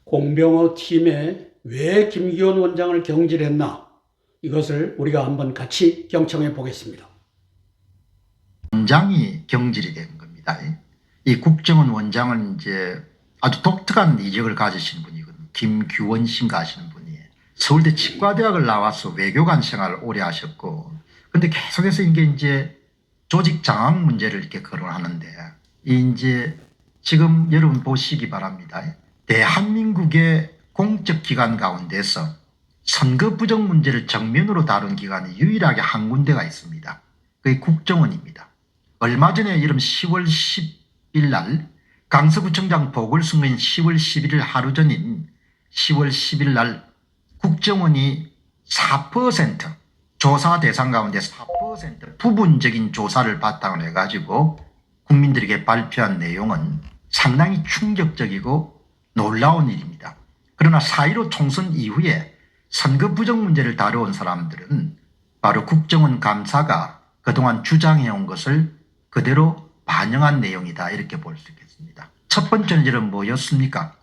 공병호 팀에 왜 김기현 원장을 경질했나? 이것을 우리가 한번 같이 경청해 보겠습니다. 원장이 경질이 된 겁니다. 이 국정원 원장은 이제 아주 독특한 이력을 가지신 분이거든요. 김규원 씨인가 하시는 분이 서울대 치과대학을 나와서 외교관 생활을 오래 하셨고, 근데 계속해서 이제 조직 장악 문제를 이렇게 거론하는데, 이제 지금 여러분 보시기 바랍니다. 대한민국의 공적 기관 가운데서 선거 부정 문제를 정면으로 다룬 기관이 유일하게 한 군데가 있습니다. 그게 국정원입니다. 얼마 전에 이름 10월 10일 날 강서구청장 보궐선거인 10월 11일 하루 전인 10월 10일 날 국정원이 4% 조사 대상 가운데 4% 부분적인 조사를 바탕으로 해가지고 국민들에게 발표한 내용은 상당히 충격적이고 놀라운 일입니다. 그러나 4.15 총선 이후에 선거 부정 문제를 다뤄온 사람들은 바로 국정원 감사가 그동안 주장해온 것을 그대로 반영한 내용이다, 이렇게 볼 수 있겠습니다. 첫 번째는 이런 뭐였습니까?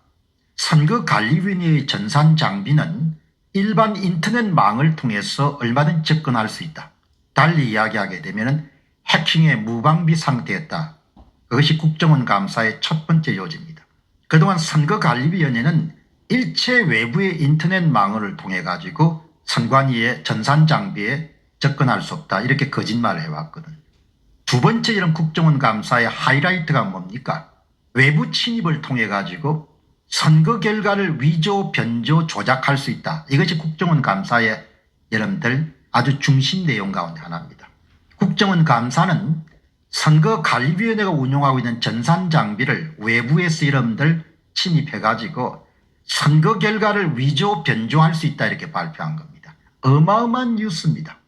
선거관리위원회의 전산 장비는 일반 인터넷망을 통해서 얼마든지 접근할 수 있다. 달리 이야기하게 되면 해킹의 무방비 상태였다. 그것이 국정원 감사의 첫 번째 요지입니다. 그동안 선거관리위원회는 일체 외부의 인터넷망을 통해 가지고 선관위의 전산 장비에 접근할 수 없다, 이렇게 거짓말을 해왔거든. 두 번째 이런 국정원 감사의 하이라이트가 뭡니까? 외부 침입을 통해 가지고 선거 결과를 위조, 변조, 조작할 수 있다. 이것이 국정원 감사의 여러분들 아주 중심 내용 가운데 하나입니다. 국정원 감사는 선거관리위원회가 운용하고 있는 전산 장비를 외부에서 여러분들 침입해 가지고 선거 결과를 위조, 변조할 수 있다, 이렇게 발표한 겁니다. 어마어마한 뉴스입니다.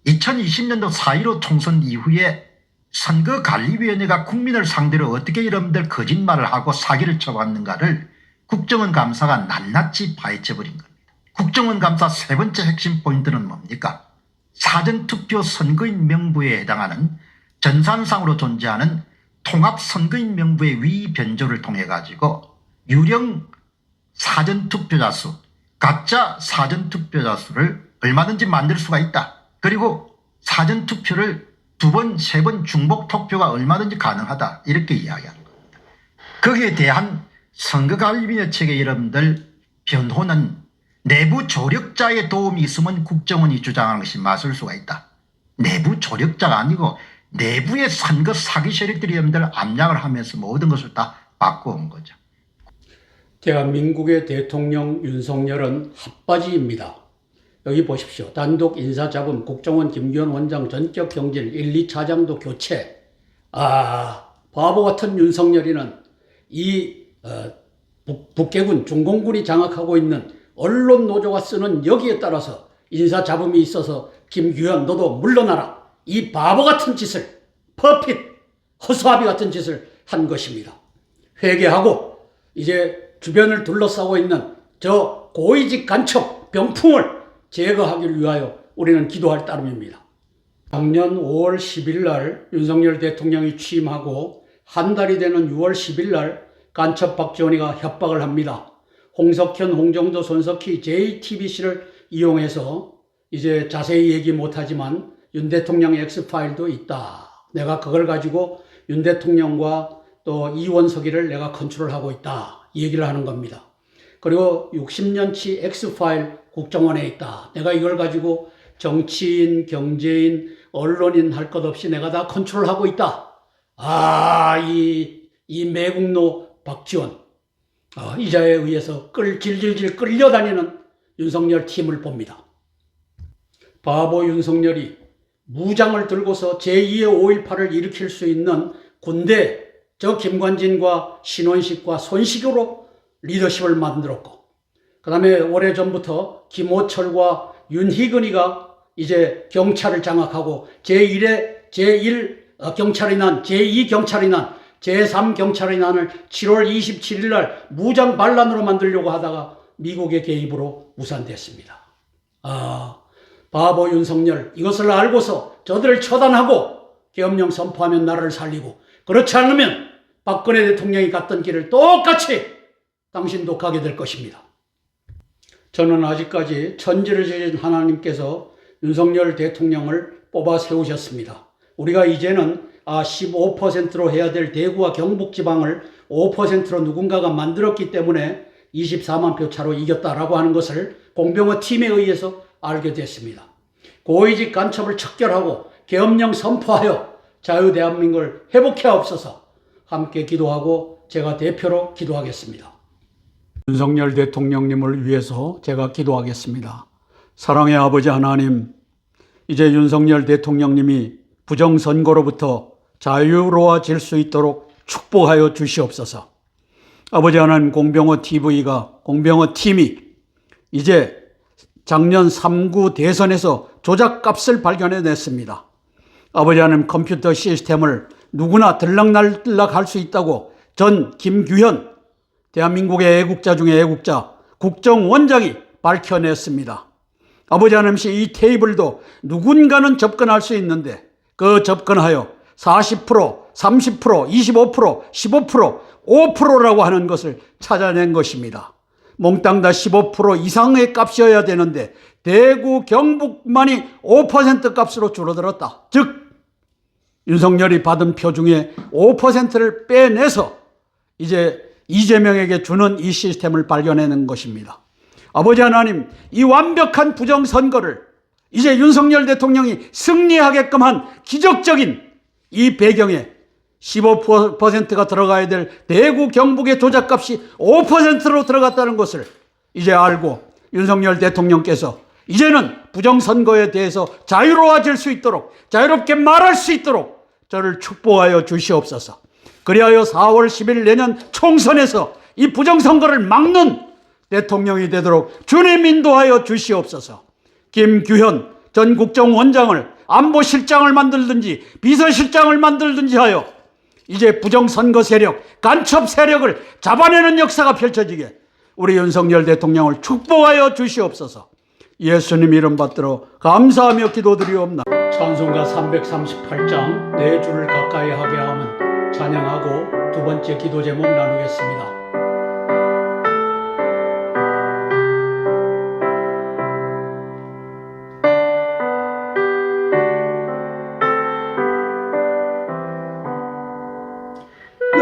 2020년도 4.15 총선 이후에 선거관리위원회가 국민을 상대로 어떻게 여러분들 거짓말을 하고 사기를 쳐왔는가를 국정원 감사가 낱낱이 파헤쳐버린 겁니다. 국정원 감사 세 번째 핵심 포인트는 뭡니까? 사전투표 선거인 명부에 해당하는 전산상으로 존재하는 통합선거인 명부의 위의 변조를 통해 가지고 유령 사전투표자 수, 가짜 사전투표자 수를 얼마든지 만들 수가 있다. 그리고 사전투표를 2번, 3번 중복 투표가 얼마든지 가능하다, 이렇게 이야기하는 겁니다. 거기에 대한 선거관리위원회 측의 여러분들 변호는 내부 조력자의 도움이 있으면 국정원이 주장하는 것이 맞을 수가 있다. 내부 조력자가 아니고 내부의 선거 사기 세력들이 여러분들 압력을 하면서 모든 것을 다 바꿔온 거죠. 대한민국의 대통령 윤석열은 핫바지입니다. 여기 보십시오. 단독 인사잡음, 국정원 김기현 원장 전격 경질, 1, 2차장도 교체. 바보 같은 윤석열이는 이 북계군, 중공군이 장악하고 있는 언론 노조가 쓰는 여기에 따라서 인사잡음이 있어서 김기현 너도 물러나라. 이 바보 같은 짓을, 퍼핏, 허수아비 같은 짓을 한 것입니다. 회개하고 이제 주변을 둘러싸고 있는 저 고위직 간첩 병풍을 제거하기 위하여 우리는 기도할 따름입니다. 작년 5월 10일 날 윤석열 대통령이 취임하고 한 달이 되는 6월 10일 날 간첩 박지원이가 협박을 합니다. 홍석현, 홍정도, 손석희, JTBC를 이용해서 이제 자세히 얘기 못하지만 윤 대통령 X파일도 있다. 내가 그걸 가지고 윤 대통령과 또 이원석이를 내가 컨트롤하고 있다. 이 얘기를 하는 겁니다. 그리고 60년치 X파일 국정원에 있다. 내가 이걸 가지고 정치인, 경제인, 언론인 할 것 없이 내가 다 컨트롤하고 있다. 이 매국노 박지원. 이자에 의해서 질질질 끌려다니는 윤석열 팀을 봅니다. 바보 윤석열이 무장을 들고서 제2의 5.18을 일으킬 수 있는 군대, 저 김관진과 신원식과 손식으로 리더십을 만들었고, 그 다음에 오래전부터 김호철과 윤희근이가 이제 경찰을 장악하고 제1 경찰이 난, 제2 경찰이 난, 제3 경찰이 난을 7월 27일 날 무장 반란으로 만들려고 하다가 미국의 개입으로 무산됐습니다. 바보 윤석열, 이것을 알고서 저들을 처단하고 계엄령 선포하면 나라를 살리고, 그렇지 않으면 박근혜 대통령이 갔던 길을 똑같이 당신도 가게 될 것입니다. 저는 아직까지 천지를 지은 하나님께서 윤석열 대통령을 뽑아 세우셨습니다. 우리가 이제는 15%로 해야 될 대구와 경북 지방을 5%로 누군가가 만들었기 때문에 24만 표 차로 이겼다라고 하는 것을 공병호 팀에 의해서 알게 됐습니다. 고위직 간첩을 척결하고 계엄령 선포하여 자유 대한민국을 회복해 없어서 함께 기도하고 제가 대표로 기도하겠습니다. 윤석열 대통령님을 위해서 제가 기도하겠습니다. 사랑의 아버지 하나님, 이제 윤석열 대통령님이 부정선거로부터 자유로워질 수 있도록 축복하여 주시옵소서. 아버지 하나님, 공병호 팀이 이제 작년 3구 대선에서 조작값을 발견해냈습니다. 아버지 하나님, 컴퓨터 시스템을 누구나 들락날락 할 수 있다고 전 김규현 대한민국의 애국자 중에 애국자 국정원장이 밝혀냈습니다. 아버지 하나님, 이 테이블도 누군가는 접근할 수 있는데 그 접근하여 40%, 30%, 25%, 15%, 5%라고 하는 것을 찾아낸 것입니다. 몽땅 다 15% 이상의 값이어야 되는데 대구, 경북만이 5% 값으로 줄어들었다. 즉 윤석열이 받은 표 중에 5%를 빼내서 이제 이재명에게 주는 이 시스템을 발견해낸 것입니다. 아버지 하나님, 이 완벽한 부정선거를 이제 윤석열 대통령이 승리하게끔 한 기적적인 이 배경에 15%가 들어가야 될 대구, 경북의 조작값이 5%로 들어갔다는 것을 이제 알고 윤석열 대통령께서 이제는 부정선거에 대해서 자유로워질 수 있도록, 자유롭게 말할 수 있도록 저를 축복하여 주시옵소서. 그리하여 4월 10일 내년 총선에서 이 부정선거를 막는 대통령이 되도록 주님 인도하여 주시옵소서. 김규현 전 국정원장을 안보실장을 만들든지 비서실장을 만들든지 하여 이제 부정선거 세력, 간첩 세력을 잡아내는 역사가 펼쳐지게 우리 윤석열 대통령을 축복하여 주시옵소서. 예수님 이름 받들어 감사하며 기도드리옵나이다. 찬송가 338장 내 주를 가까이 하게 함은 찬양하고 두 번째 기도 제목 나누겠습니다.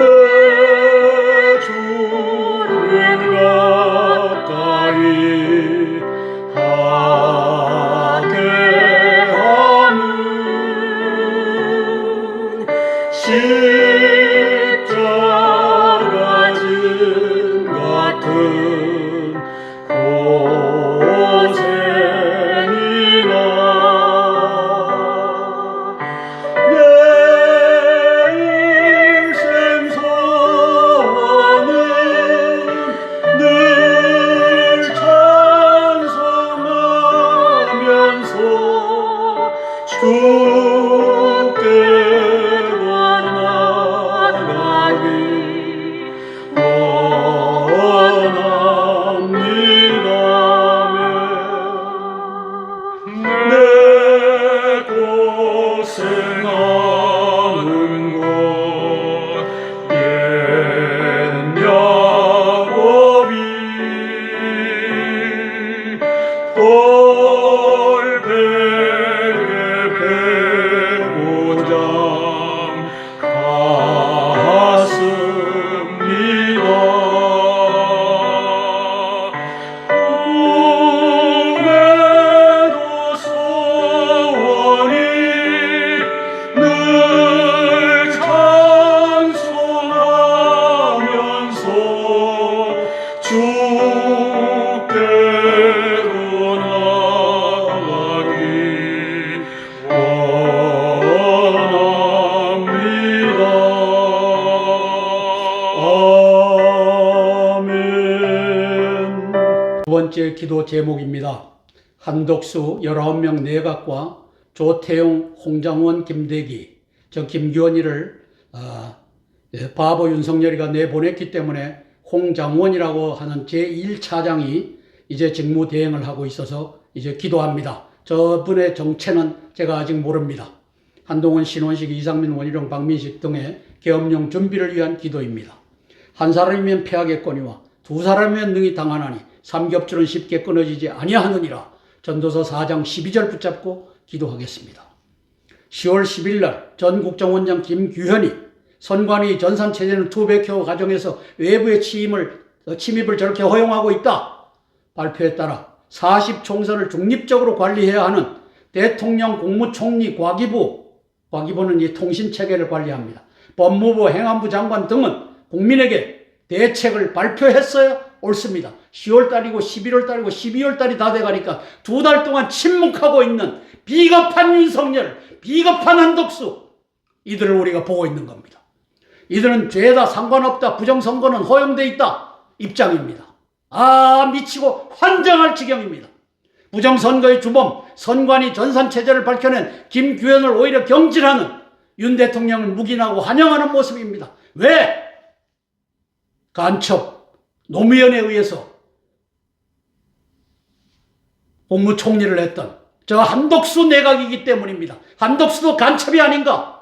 내 주를 가까이 하게 함은 십자가 진 주께로 나가기 원합니다. 아멘. 두 번째 기도 제목입니다. 한덕수 19명 내각과 조태용, 홍장원, 김대기, 저 김규현이를 바보 윤석열이가 내보냈기 때문에 홍장원이라고 하는 제1차장이 이제 직무대행을 하고 있어서 이제 기도합니다. 저분의 정체는 제가 아직 모릅니다. 한동훈, 신원식, 이상민, 원희룡, 박민식 등의 계엄령 준비를 위한 기도입니다. 한 사람이면 패하겠거니와 두 사람이면 능히 당하나니 삼겹줄은 쉽게 끊어지지 아니하느니라. 전도서 4장 12절 붙잡고 기도하겠습니다. 10월 10일 날 전 국정원장 김규현이 선관위 전산체제는 투백효 과정에서 외부의 침입을 저렇게 허용하고 있다 발표에 따라 40총선을 중립적으로 관리해야 하는 대통령 국무총리 과기부는 이 통신체계를 관리합니다. 법무부 행안부 장관 등은 국민에게 대책을 발표했어야 옳습니다. 10월달이고 11월달이고 12월달이 다 돼가니까 2달 동안 침묵하고 있는 비겁한 윤석열, 비겁한 한덕수, 이들을 우리가 보고 있는 겁니다. 이들은 죄다 상관없다, 부정선거는 허용돼 있다 입장입니다. 미치고 환장할 지경입니다. 부정선거의 주범, 선관위 전산체제를 밝혀낸 김규현을 오히려 경질하는 윤 대통령을 묵인하고 환영하는 모습입니다. 왜? 간첩, 노무현에 의해서 국무총리를 했던 저 한덕수 내각이기 때문입니다. 한덕수도 간첩이 아닌가?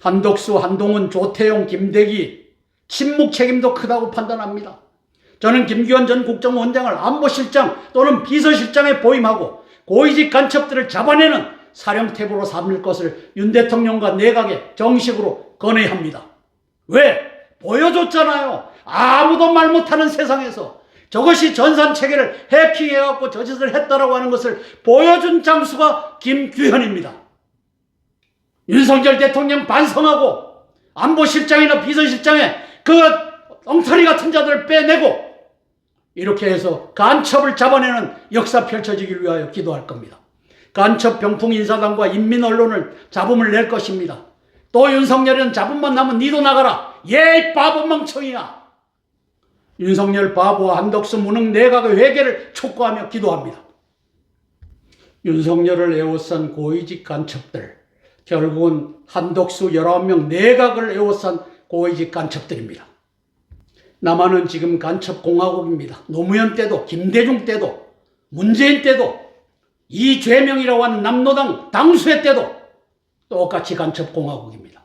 한덕수, 한동훈, 조태용, 김대기 침묵 책임도 크다고 판단합니다. 저는 김규현 전 국정원장을 안보실장 또는 비서실장에 보임하고 고위직 간첩들을 잡아내는 사령탑으로 삼을 것을 윤 대통령과 내각에 정식으로 건해야 합니다. 왜? 보여줬잖아요. 아무도 말 못하는 세상에서 저것이 전산체계를 해킹해갖고 저 짓을 했다라고 하는 것을 보여준 장수가 김규현입니다. 윤석열 대통령 반성하고 안보실장이나 비서실장에 그 엉터리 같은 자들을 빼내고 이렇게 해서 간첩을 잡아내는 역사 펼쳐지길 위하여 기도할 겁니다. 간첩 병풍 인사당과 인민언론을 잡음을 낼 것입니다. 또 윤석열은 잡음만 나면 니도 나가라. 예, 바보 멍청이야. 윤석열 바보와 한덕수 무능 내각의 회개를 촉구하며 기도합니다. 윤석열을 에워싼 고위직 간첩들, 결국은 한덕수 19명 내각을 에워싼 고위직 간첩들입니다. 남한은 지금 간첩공화국입니다. 노무현 때도, 김대중 때도, 문재인 때도, 이재명이라고 하는 남노당 당수회 때도 똑같이 간첩공화국입니다.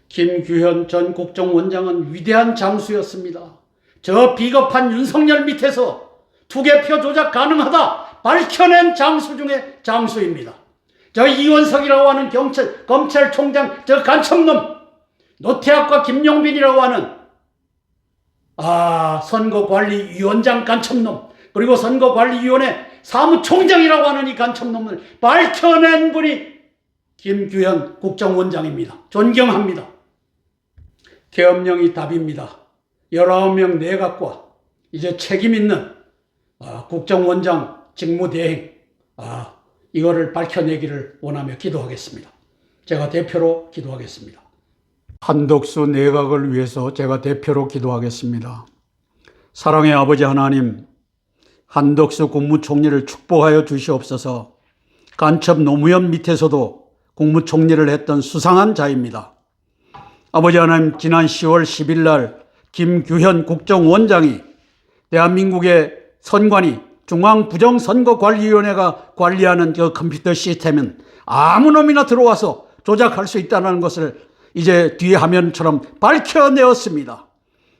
김규현 전 국정원장은 위대한 장수였습니다. 저 비겁한 윤석열 밑에서 투개표 조작 가능하다 밝혀낸 장수 중에 장수입니다. 저 이원석이라고 하는 검찰총장 저 간첩놈, 노태악과 김용빈이라고 하는 선거관리위원장 간첩놈, 그리고 선거관리위원회 사무총장이라고 하는 이 간첩놈을 밝혀낸 분이 김규현 국정원장입니다. 존경합니다. 계엄령이 답입니다. 19명 내각과 이제 책임있는 국정원장 직무대행 이거를 밝혀내기를 원하며 기도하겠습니다. 제가 대표로 기도하겠습니다. 한덕수 내각을 위해서 제가 대표로 기도하겠습니다. 사랑의 아버지 하나님, 한덕수 국무총리를 축복하여 주시옵소서. 간첩 노무현 밑에서도 국무총리를 했던 수상한 자입니다. 아버지 하나님, 지난 10월 10일 날 김규현 국정원장이 대한민국의 선관위 중앙부정선거관리위원회가 관리하는 그 컴퓨터 시스템은 아무 놈이나 들어와서 조작할 수 있다는 것을 이제 뒤에 화면처럼 밝혀내었습니다.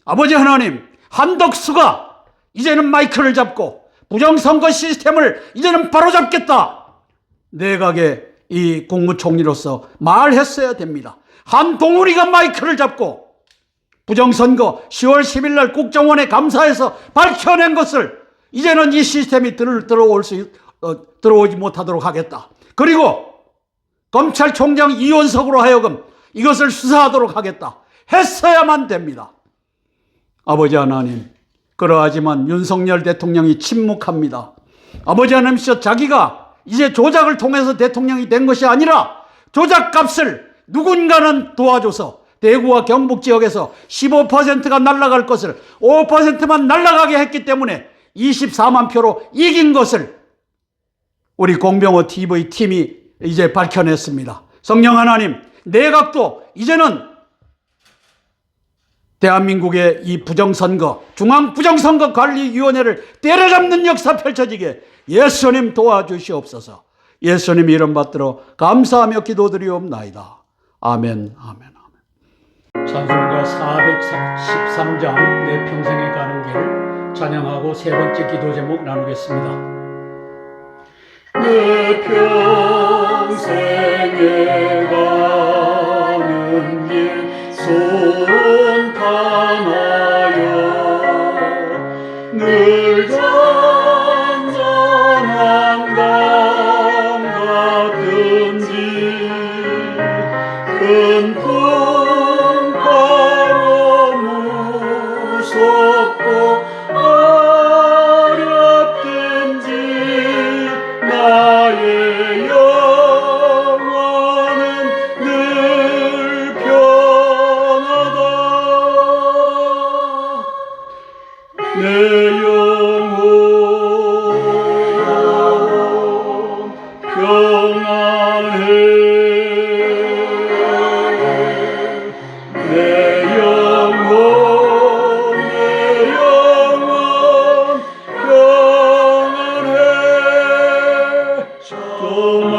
아버지 하나님, 한덕수가 이제는 마이크를 잡고 부정선거 시스템을 이제는 바로잡겠다. 내각의 이 국무총리로서 말했어야 됩니다. 한동훈이가 마이크를 잡고 부정선거 10월 10일 날 국정원에 감사해서 밝혀낸 것을 이제는 이 시스템이 들어오지 못하도록 하겠다. 그리고 검찰총장 이원석으로 하여금 이것을 수사하도록 하겠다. 했어야만 됩니다. 아버지 하나님, 그러하지만 윤석열 대통령이 침묵합니다. 아버지 하나님께서 자기가 이제 조작을 통해서 대통령이 된 것이 아니라 조작값을 누군가는 도와줘서 대구와 경북 지역에서 15%가 날아갈 것을 5%만 날아가게 했기 때문에 24만 표로 이긴 것을 우리 공병호 TV 팀이 이제 밝혀냈습니다. 성령 하나님, 내각도 이제는 대한민국의 이 부정선거, 중앙부정선거관리위원회를 때려잡는 역사 펼쳐지게 예수님 도와주시옵소서. 예수님 이름 받들어 감사하며 기도드리옵나이다. 아멘, 아멘, 아멘. 찬송가 413장 내 평생에 가는 길 찬양하고 세 번째 기도 제목 나누겠습니다. 내 평생에 가는 길 손타나요 늘 잔잔한 강 같은지 큰 풍파로 무섭고 어렵든지 나의 영혼은 늘 편하다. 내 영혼 평안해. 내 영혼 평안해. 조막에는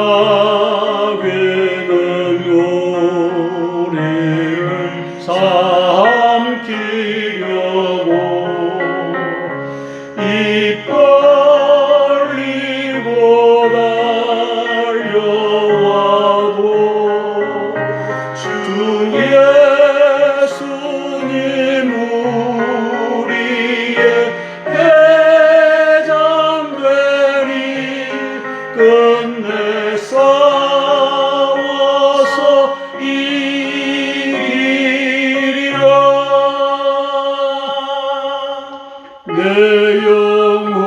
노래를 삼키려고 입 벌리고 달려와도 주 예수님 우리의 대장되니 끝내 싸워서 이기리라. 내 영혼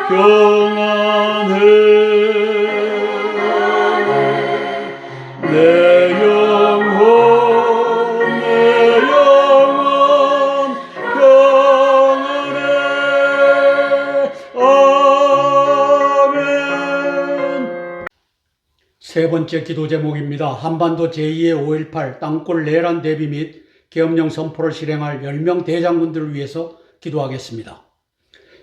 평안해. 내 영혼 평안해. 아멘. 세 번째 기도 제목입니다. 한반도 제2의 5.18 땅굴 내란 대비 및 계엄령 선포를 실행할 10명 대장군들을 위해서 기도하겠습니다.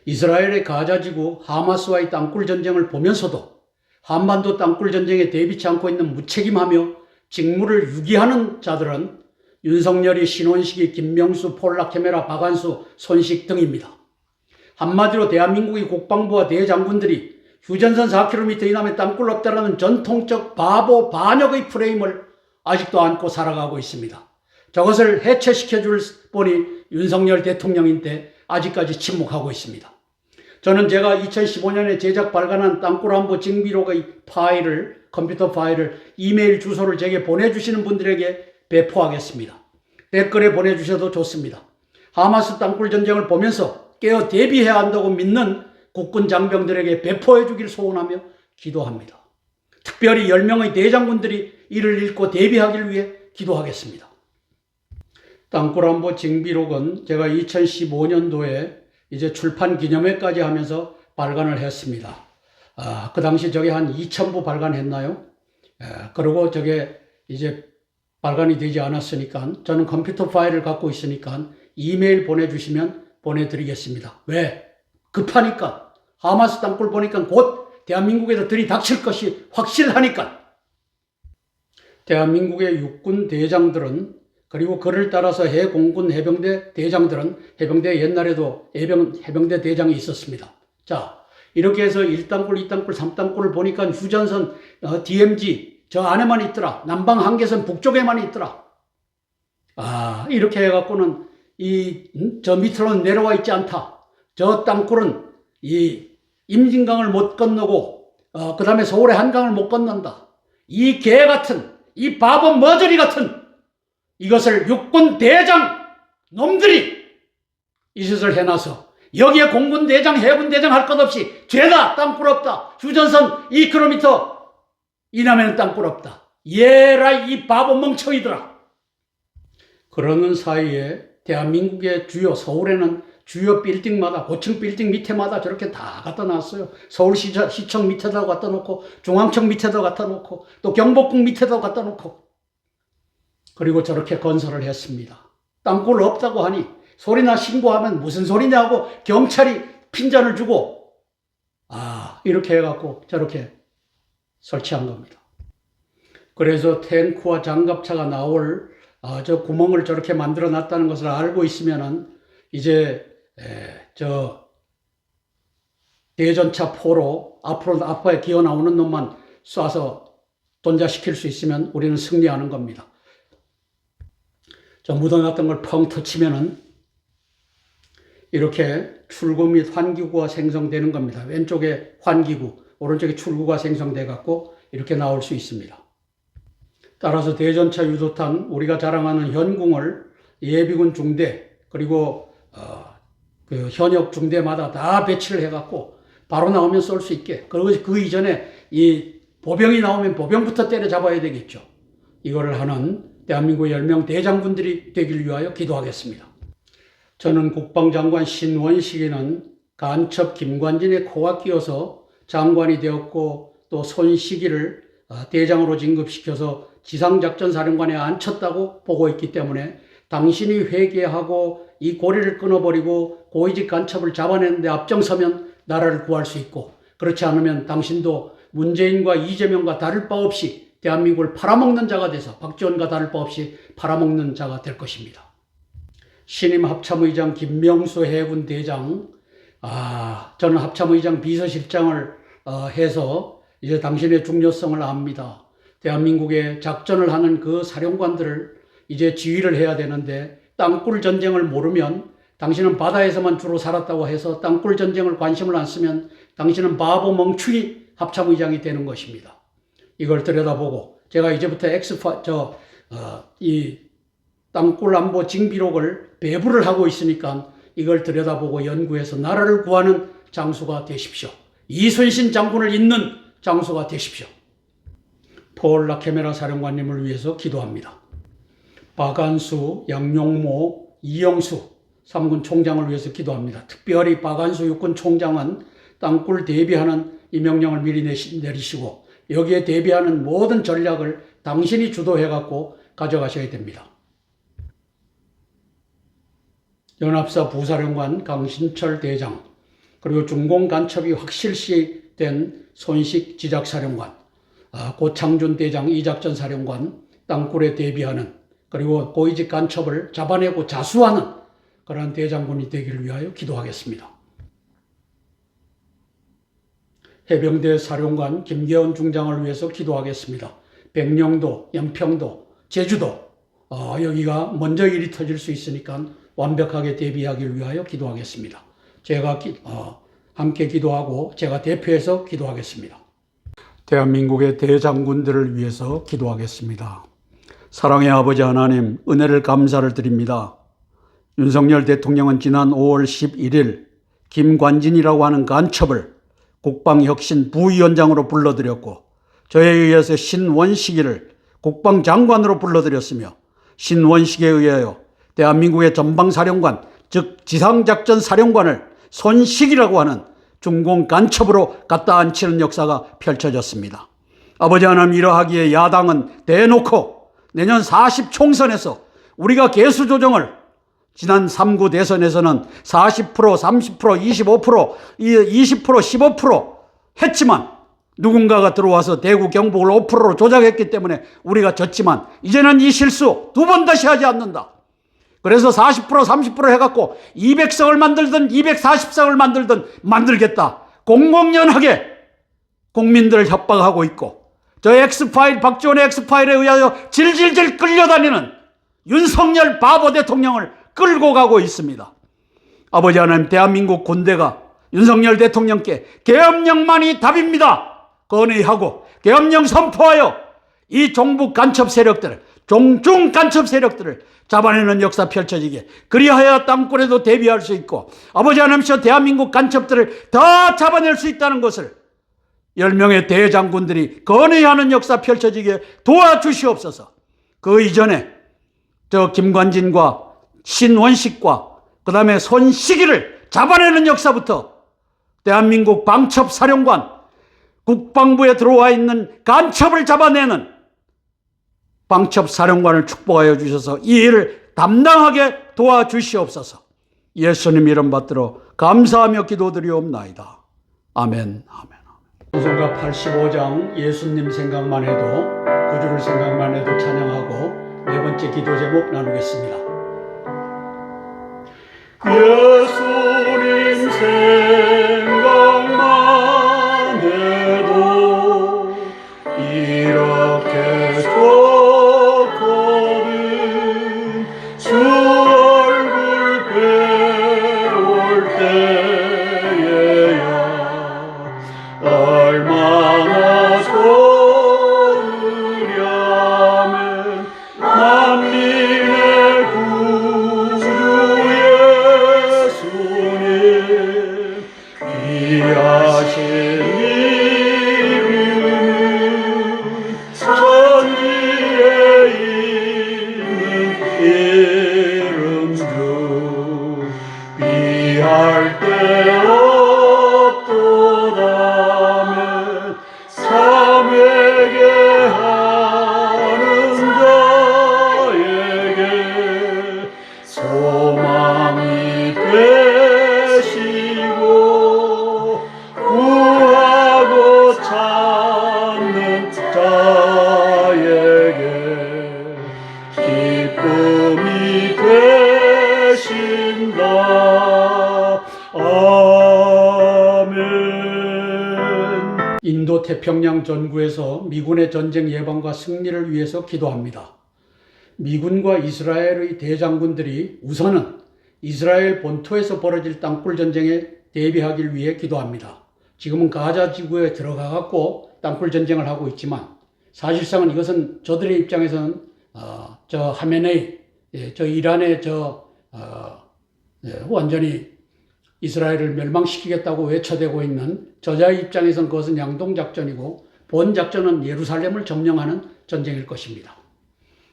이스라엘의 가자지구 하마스와의 땅굴 전쟁을 보면서도 한반도 땅굴 전쟁에 대비치 않고 있는 무책임하며 직무를 유기하는 자들은 윤석열이 신원식이 김명수, 폴라케메라, 박한수, 손식 등입니다. 한마디로 대한민국의 국방부와 대장군들이 휴전선 4km 이남의 땅굴 없다라는 전통적 바보 반역의 프레임을 아직도 안고 살아가고 있습니다. 저것을 해체시켜줄 분이 윤석열 대통령인데 아직까지 침묵하고 있습니다. 저는 제가 2015년에 제작 발간한 땅굴안보 징비록의 파일을, 컴퓨터 파일을 이메일 주소를 제게 보내주시는 분들에게 배포하겠습니다. 댓글에 보내주셔도 좋습니다. 하마스 땅굴 전쟁을 보면서 깨어 대비해야 한다고 믿는 국군 장병들에게 배포해 주길 소원하며 기도합니다. 특별히 10명의 대장군들이 이를 읽고 대비하길 위해 기도하겠습니다. 땅굴안보 징비록은 제가 2015년도에 이제 출판 기념회까지 하면서 발간을 했습니다. 그 당시 저게 한 2,000부 발간했나요? 그리고 저게 이제 발간이 되지 않았으니까 저는 컴퓨터 파일을 갖고 있으니까 이메일 보내주시면 보내드리겠습니다. 왜? 급하니까. 하마스 땅굴 보니까 곧 대한민국에서 들이닥칠 것이 확실하니까. 대한민국의 육군 대장들은 그리고 그를 따라서 해공군 해병대 대장들은 해병대 옛날에도 해병대 대장이 있었습니다. 자, 이렇게 해서 1땅굴, 2땅굴, 3땅굴을 보니까 휴전선 DMZ 저 안에만 있더라. 남방 한계선 북쪽에만 있더라. 이렇게 해갖고는 저 밑으로는 내려와 있지 않다. 저 땅굴은 이 임진강을 못 건너고 그 다음에 서울의 한강을 못 건넌다. 이 개 같은 이 바보 머저리 같은 이것을 육군 대장 놈들이 이 짓을 해놔서 여기에 공군 대장, 해군 대장 할 것 없이 죄다, 땅굴 없다. 휴전선 2km 이남에는 땅굴 없다. 얘라 이 바보 멍청이들아. 그러는 사이에 대한민국의 주요 서울에는 주요 빌딩마다 고층 빌딩 밑에마다 저렇게 다 갖다 놨어요. 서울시청 밑에다 갖다 놓고 중앙청 밑에다 갖다 놓고 또 경복궁 밑에다 갖다 놓고 그리고 저렇게 건설을 했습니다. 땅굴 없다고 하니 소리나 신고하면 무슨 소리냐고 경찰이 핀잔을 주고 이렇게 해갖고 저렇게 설치한 겁니다. 그래서 탱크와 장갑차가 나올 저 구멍을 저렇게 만들어 놨다는 것을 알고 있으면은 이제 저 대전차 포로 앞에 기어 나오는 놈만 쏴서 돈자시킬 수 있으면 우리는 승리하는 겁니다. 저 묻어놨던 걸 펑 터치면은 이렇게 출구 및 환기구가 생성되는 겁니다. 왼쪽에 환기구, 오른쪽에 출구가 생성돼 갖고 이렇게 나올 수 있습니다. 따라서 대전차 유도탄 우리가 자랑하는 현궁을 예비군 중대 그리고 그 현역 중대마다 다 배치를 해갖고 바로 나오면 쏠 수 있게. 그리고 그 이전에 이 보병이 나오면 보병부터 때려잡아야 되겠죠. 이거를 하는 대한민국 10명 대장군들이 되길 위하여 기도하겠습니다. 저는 국방장관 신원식이는 간첩 김관진의 코가 끼어서 장관이 되었고 또 손식이를 대장으로 진급시켜서 지상작전사령관에 앉혔다고 보고 있기 때문에 당신이 회개하고 이 고리를 끊어버리고 고위직 간첩을 잡아내는 데 앞장서면 나라를 구할 수 있고 그렇지 않으면 당신도 문재인과 이재명과 다를 바 없이 대한민국을 팔아먹는 자가 돼서 박지원과 다를 바 없이 팔아먹는 자가 될 것입니다. 신임 합참의장 김명수 해군 대장, 저는 합참의장 비서실장을 해서 이제 당신의 중요성을 압니다. 대한민국의 작전을 하는 그 사령관들을 이제 지휘를 해야 되는데 땅굴 전쟁을 모르면 당신은 바다에서만 주로 살았다고 해서 땅굴 전쟁을 관심을 안 쓰면 당신은 바보 멍충이 합참의장이 되는 것입니다. 이걸 들여다보고 제가 이제부터 이 땅굴 안보 징비록을 배부를 하고 있으니까 이걸 들여다보고 연구해서 나라를 구하는 장수가 되십시오. 이순신 장군을 잇는 장수가 되십시오. 폴 라케메라 사령관님을 위해서 기도합니다. 박안수, 양용모, 이영수 3군 총장을 위해서 기도합니다. 특별히 박안수 육군 총장은 땅굴 대비하는 이 명령을 미리 내리시고 여기에 대비하는 모든 전략을 당신이 주도해갖고 가져가셔야 됩니다. 연합사 부사령관 강신철 대장, 그리고 중공 간첩이 확실시된 손식 지작사령관, 고창준 대장 이작전 사령관, 땅굴에 대비하는 그리고 고위직 간첩을 잡아내고 자수하는 그런 대장군이 되기를 위하여 기도하겠습니다. 해병대 사령관 김계원 중장을 위해서 기도하겠습니다. 백령도, 연평도, 제주도 여기가 먼저 일이 터질 수 있으니까 완벽하게 대비하기를 위하여 기도하겠습니다. 제가 함께 기도하고 제가 대표해서 기도하겠습니다. 대한민국의 대장군들을 위해서 기도하겠습니다. 사랑의 아버지 하나님, 은혜를 감사를 드립니다. 윤석열 대통령은 지난 5월 11일 김관진이라고 하는 간첩을 국방혁신 부위원장으로 불러들였고 저에 의해서 신원식이를 국방장관으로 불러들였으며 신원식에 의하여 대한민국의 전방사령관, 즉 지상작전사령관을 손식이라고 하는 중공 간첩으로 갖다 앉히는 역사가 펼쳐졌습니다. 아버지 하나님, 이러하기에 야당은 대놓고 내년 40 총선에서 우리가 개수 조정을 지난 3구 대선에서는 40%, 30%, 25%, 20%, 15% 했지만 누군가가 들어와서 대구 경북을 5%로 조작했기 때문에 우리가 졌지만 이제는 이 실수 두 번 다시 하지 않는다. 그래서 40%, 30% 해갖고 200석을 만들든 240석을 만들든 만들겠다. 공공연하게 국민들을 협박하고 있고 저 엑스파일, 박지원의 엑스파일에 의하여 질질질 끌려다니는 윤석열 바보 대통령을 끌고 가고 있습니다. 아버지 하나님, 대한민국 군대가 윤석열 대통령께 계엄령만이 답입니다. 건의하고 계엄령 선포하여 이 종북 간첩 세력들을 종중 간첩 세력들을 잡아내는 역사 펼쳐지게, 그리하여 땅굴에도 대비할 수 있고 아버지 하나님께서 대한민국 간첩들을 다 잡아낼 수 있다는 것을 10명의 대장군들이 건의하는 역사 펼쳐지게 도와주시옵소서. 그 이전에 저 김관진과 신원식과 그 다음에 손시기를 잡아내는 역사부터 대한민국 방첩사령관, 국방부에 들어와 있는 간첩을 잡아내는 방첩사령관을 축복하여 주셔서 이 일을 담당하게 도와주시옵소서. 예수님 이름 받들어 감사하며 기도드리옵나이다. 아멘. 아멘. 찬송가 85장 예수님 생각만 해도, 구주를 생각만 해도 찬양하고 네 번째 기도 제목 나누겠습니다. 예수님 생각만 해도 이렇게 좋거든, 주 얼굴 배울 때에야 얼마나 좋으랴면 만민의 구주 예수님 귀하신 이름은 천지에 있는 이름 중 비할 때 없도다면 삼에게 하는 자에게 소망이 되시고 구하고 찾는 자에게 기쁨이 되신다. 아멘. 인도 태평양 전구에서 미군의 전쟁 예방과 승리를 위해서 기도합니다. 미군과 이스라엘의 대장군들이 우선은 이스라엘 본토에서 벌어질 땅굴 전쟁에 대비하기 위해 기도합니다. 지금은 가자 지구에 들어가 갖고 땅굴 전쟁을 하고 있지만 사실상은 이것은 저들의 입장에서는 저 하메네이, 저 이란의 완전히 이스라엘을 멸망시키겠다고 외쳐대고 있는 저자의 입장에서는 그것은 양동작전이고 본 작전은 예루살렘을 점령하는 전쟁일 것입니다.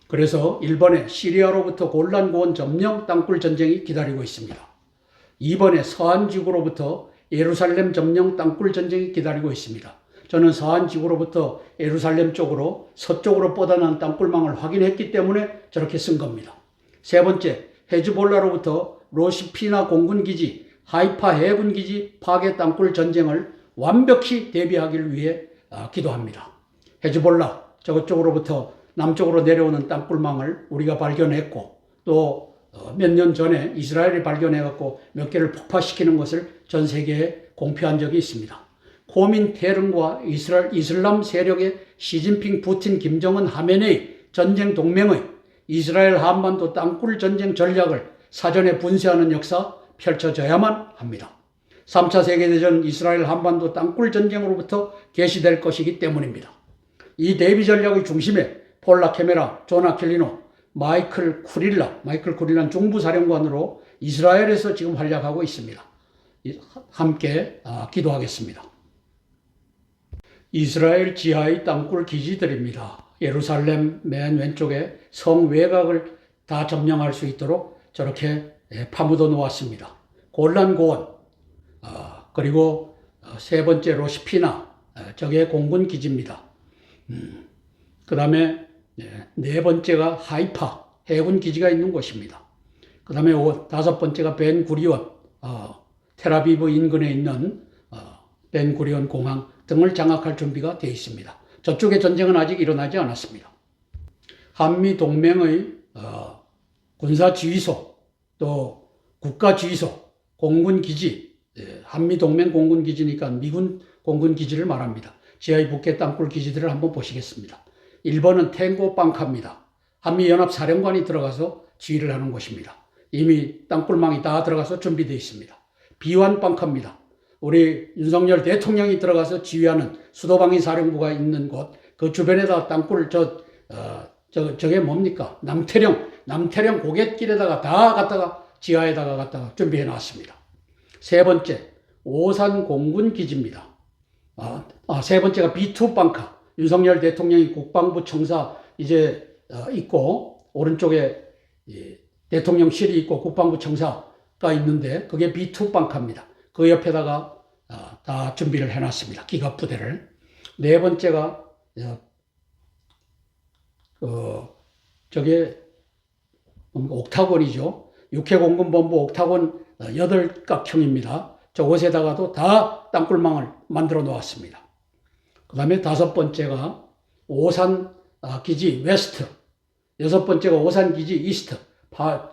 그래서 1번에 시리아로부터 골란 고원 점령 땅굴 전쟁이 기다리고 있습니다. 2번에 서한지구로부터 예루살렘 점령 땅굴 전쟁이 기다리고 있습니다. 저는 서한지구로부터 예루살렘 쪽으로 서쪽으로 뻗어난 땅굴망을 확인했기 때문에 저렇게 쓴 겁니다. 3번째, 헤즈볼라로부터 로시피나 공군기지, 하이파 해군기지 파괴 땅굴 전쟁을 완벽히 대비하기 위해 기도합니다. 헤즈볼라 저쪽으로부터 남쪽으로 내려오는 땅굴망을 우리가 발견했고 또 몇 년 전에 이스라엘이 발견해갖고 몇 개를 폭파시키는 것을 전 세계에 공표한 적이 있습니다. 코민테른과 이슬람 세력의 시진핑, 푸틴, 김정은, 하메네이 전쟁 동맹의 이스라엘 한반도 땅굴 전쟁 전략을 사전에 분쇄하는 역사 펼쳐져야만 합니다. 3차 세계대전 이스라엘 한반도 땅굴 전쟁으로부터 개시될 것이기 때문입니다. 이 대비 전략의 중심에 폴라 케메라, 존 아킬리노, 마이클 쿠릴란 중부사령관으로 이스라엘에서 지금 활약하고 있습니다. 함께 기도하겠습니다. 이스라엘 지하의 땅굴 기지들입니다. 예루살렘 맨 왼쪽에 성 외곽을 다 점령할 수 있도록 저렇게 파묻어 놓았습니다. 골란 고원, 그리고 3번째 로시피나, 저게 공군 기지입니다. 그 다음에 4번째가 하이파 해군 기지가 있는 곳입니다. 그 다음에 5번째가 벤구리온, 텔아비브 인근에 있는 벤구리온 공항 등을 장악할 준비가 되어 있습니다. 저쪽의 전쟁은 아직 일어나지 않았습니다. 한미 동맹의 군사지휘소, 또 국가지휘소, 공군기지, 한미 동맹 공군기지니까 미군 공군기지를 말합니다. 지하의 북해 땅굴 기지들을 한번 보시겠습니다. 1번은 탱고 빵카입니다. 한미연합사령관이 들어가서 지휘를 하는 곳입니다. 이미 땅굴망이 다 들어가서 준비되어 있습니다. 비완 빵카입니다. 우리 윤석열 대통령이 들어가서 지휘하는 수도방위 사령부가 있는 곳, 그 주변에다 땅굴 저게 뭡니까? 남태령 고갯길에다가 다 갖다가 지하에다가 갖다가 준비해 놨습니다. 세 번째, 오산 공군 기지입니다. 세 번째가 B2 방카. 윤석열 대통령이 국방부 청사 이제 있고, 오른쪽에 대통령실이 있고 국방부 청사가 있는데 그게 B2 방카입니다. 그 옆에다가 다 준비를 해놨습니다. 기갑부대를. 네 번째가 저게 옥타곤이죠. 육해공군본부 옥타곤 8각형입니다. 저곳에다가도 다 땅굴망을 만들어 놓았습니다. 그 다음에 다섯 번째가 오산 기지 웨스트, 여섯 번째가 오산 기지 이스트,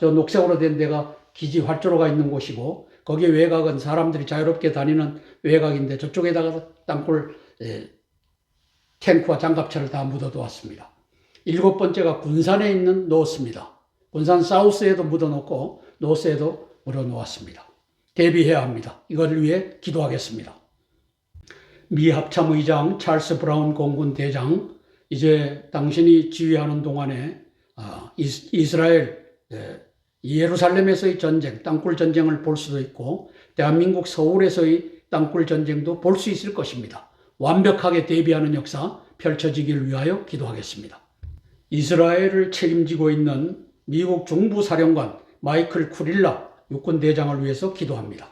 저 녹색으로 된 데가 기지 활주로가 있는 곳이고, 거기 외곽은 사람들이 자유롭게 다니는 외곽인데 저쪽에다가 땅굴 탱크와 장갑차를 다 묻어두었습니다. 일곱 번째가 군산에 있는 노스입니다. 군산 사우스에도 묻어놓고 노스에도 묻어놓았습니다. 대비해야 합니다. 이거를 위해 기도하겠습니다. 미 합참의장 찰스 브라운 공군 대장, 이제 당신이 지휘하는 동안에 이스라엘 예루살렘에서의 전쟁, 땅굴 전쟁을 볼 수도 있고 대한민국 서울에서의 땅굴 전쟁도 볼 수 있을 것입니다. 완벽하게 대비하는 역사 펼쳐지길 위하여 기도하겠습니다. 이스라엘을 책임지고 있는 미국 중부사령관 마이클 쿠릴라 육군대장을 위해서 기도합니다.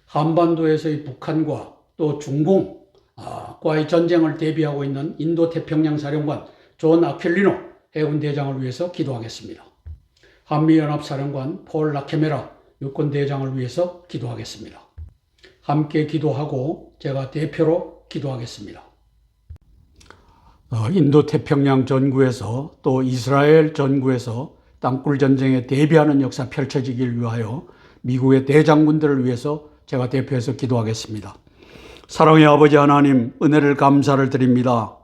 한반도에서의 북한과 또 중공과의 전쟁을 대비하고 있는 인도태평양 사령관 존 아퀼리노 해군대장을 위해서 기도하겠습니다. 한미연합사령관 폴 라케메라 육군대장을 위해서 기도하겠습니다. 함께 기도하고 제가 대표로 기도하겠습니다. 인도태평양 전구에서 또 이스라엘 전구에서 땅굴 전쟁에 대비하는 역사 펼쳐지길 위하여 미국의 대장군들을 위해서 제가 대표해서 기도하겠습니다. 사랑의 아버지 하나님, 은혜를 감사를 드립니다.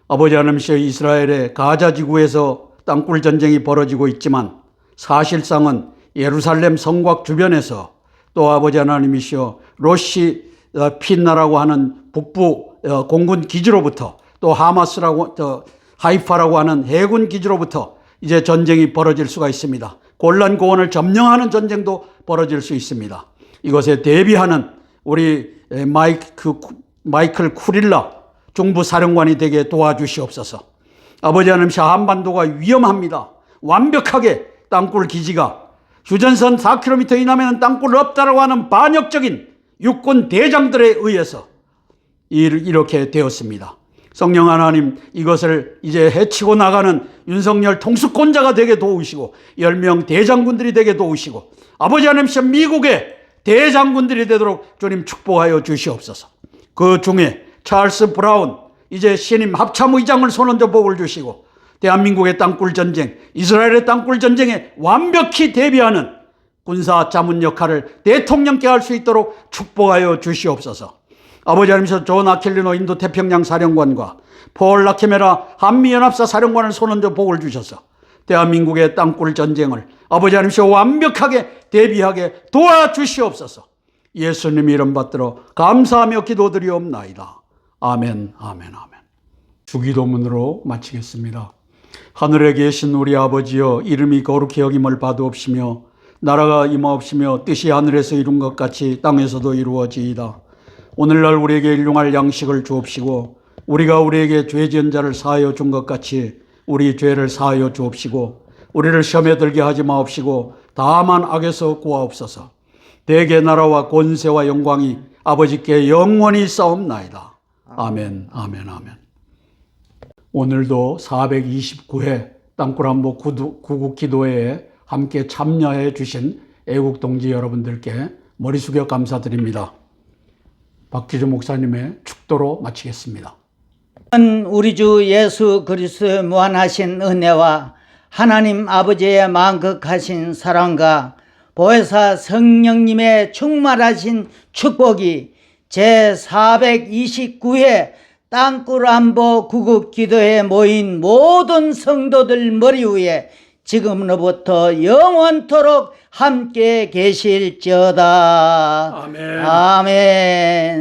아버지 하나님이시여, 이스라엘의 가자 지구에서 땅굴 전쟁이 벌어지고 있지만 사실상은 예루살렘 성곽 주변에서 또 아버지 하나님이시여 로시 핀나라고 하는 북부 공군 기지로부터 또 하마스라고 하이파라고 하는 해군 기지로부터 이제 전쟁이 벌어질 수가 있습니다. 골란 고원을 점령하는 전쟁도 벌어질 수 있습니다. 이것에 대비하는 우리 마이클 쿠릴라 중부사령관이 되게 도와주시옵소서. 아버지 하나님, 한반도가 위험합니다. 완벽하게 땅굴 기지가 휴전선 4km 이남에는 땅굴 없다라고 하는 반역적인 육군 대장들에 의해서 이렇게 되었습니다. 성령 하나님, 이것을 이제 해치고 나가는 윤석열 통수권자가 되게 도우시고 10명 대장군들이 되게 도우시고 아버지 하나님, 미국의 대장군들이 되도록 주님 축복하여 주시옵소서. 그 중에 찰스 브라운 이제 신임 합참의장을 손얹어 복을 주시고 대한민국의 땅굴 전쟁, 이스라엘의 땅굴 전쟁에 완벽히 대비하는 군사 자문 역할을 대통령께 할 수 있도록 축복하여 주시옵소서. 아버지 하나님께서 존 아퀼리노 인도태평양 사령관과 폴 라케메라 한미연합사 사령관을 손얹어 복을 주셔서 대한민국의 땅굴 전쟁을 아버지 하나님께서 완벽하게 대비하게 도와주시옵소서. 예수님 이름 받들어 감사하며 기도드리옵나이다. 아멘, 아멘, 아멘. 주기도문으로 마치겠습니다. 하늘에 계신 우리 아버지여, 이름이 거룩히 여김을 받으옵시며 나라가 임하옵시며 뜻이 하늘에서 이룬 것 같이 땅에서도 이루어지이다. 오늘날 우리에게 일용할 양식을 주옵시고 우리가 우리에게 죄 지은 자를 사하여 준 것 같이 우리 죄를 사하여 주옵시고 우리를 시험에 들게 하지 마옵시고 다만 악에서 구하옵소서. 대개 나라와 권세와 영광이 아버지께 영원히 싸움나이다. 아멘, 아멘, 아멘. 오늘도 429회 땅굴한복 구국기도회에 함께 참여해 주신 애국동지 여러분들께 머리 숙여 감사드립니다. 박기주 목사님의 축도로 마치겠습니다. 우리 주 예수 그리스도의 무한하신 은혜와 하나님 아버지의 만극하신 사랑과 보혜사 성령님의 충만하신 축복이 제429회 땅굴안보 구국기도에 모인 모든 성도들 머리 위에 지금로부터 영원토록 함께 계실지어다. 아멘. 아멘.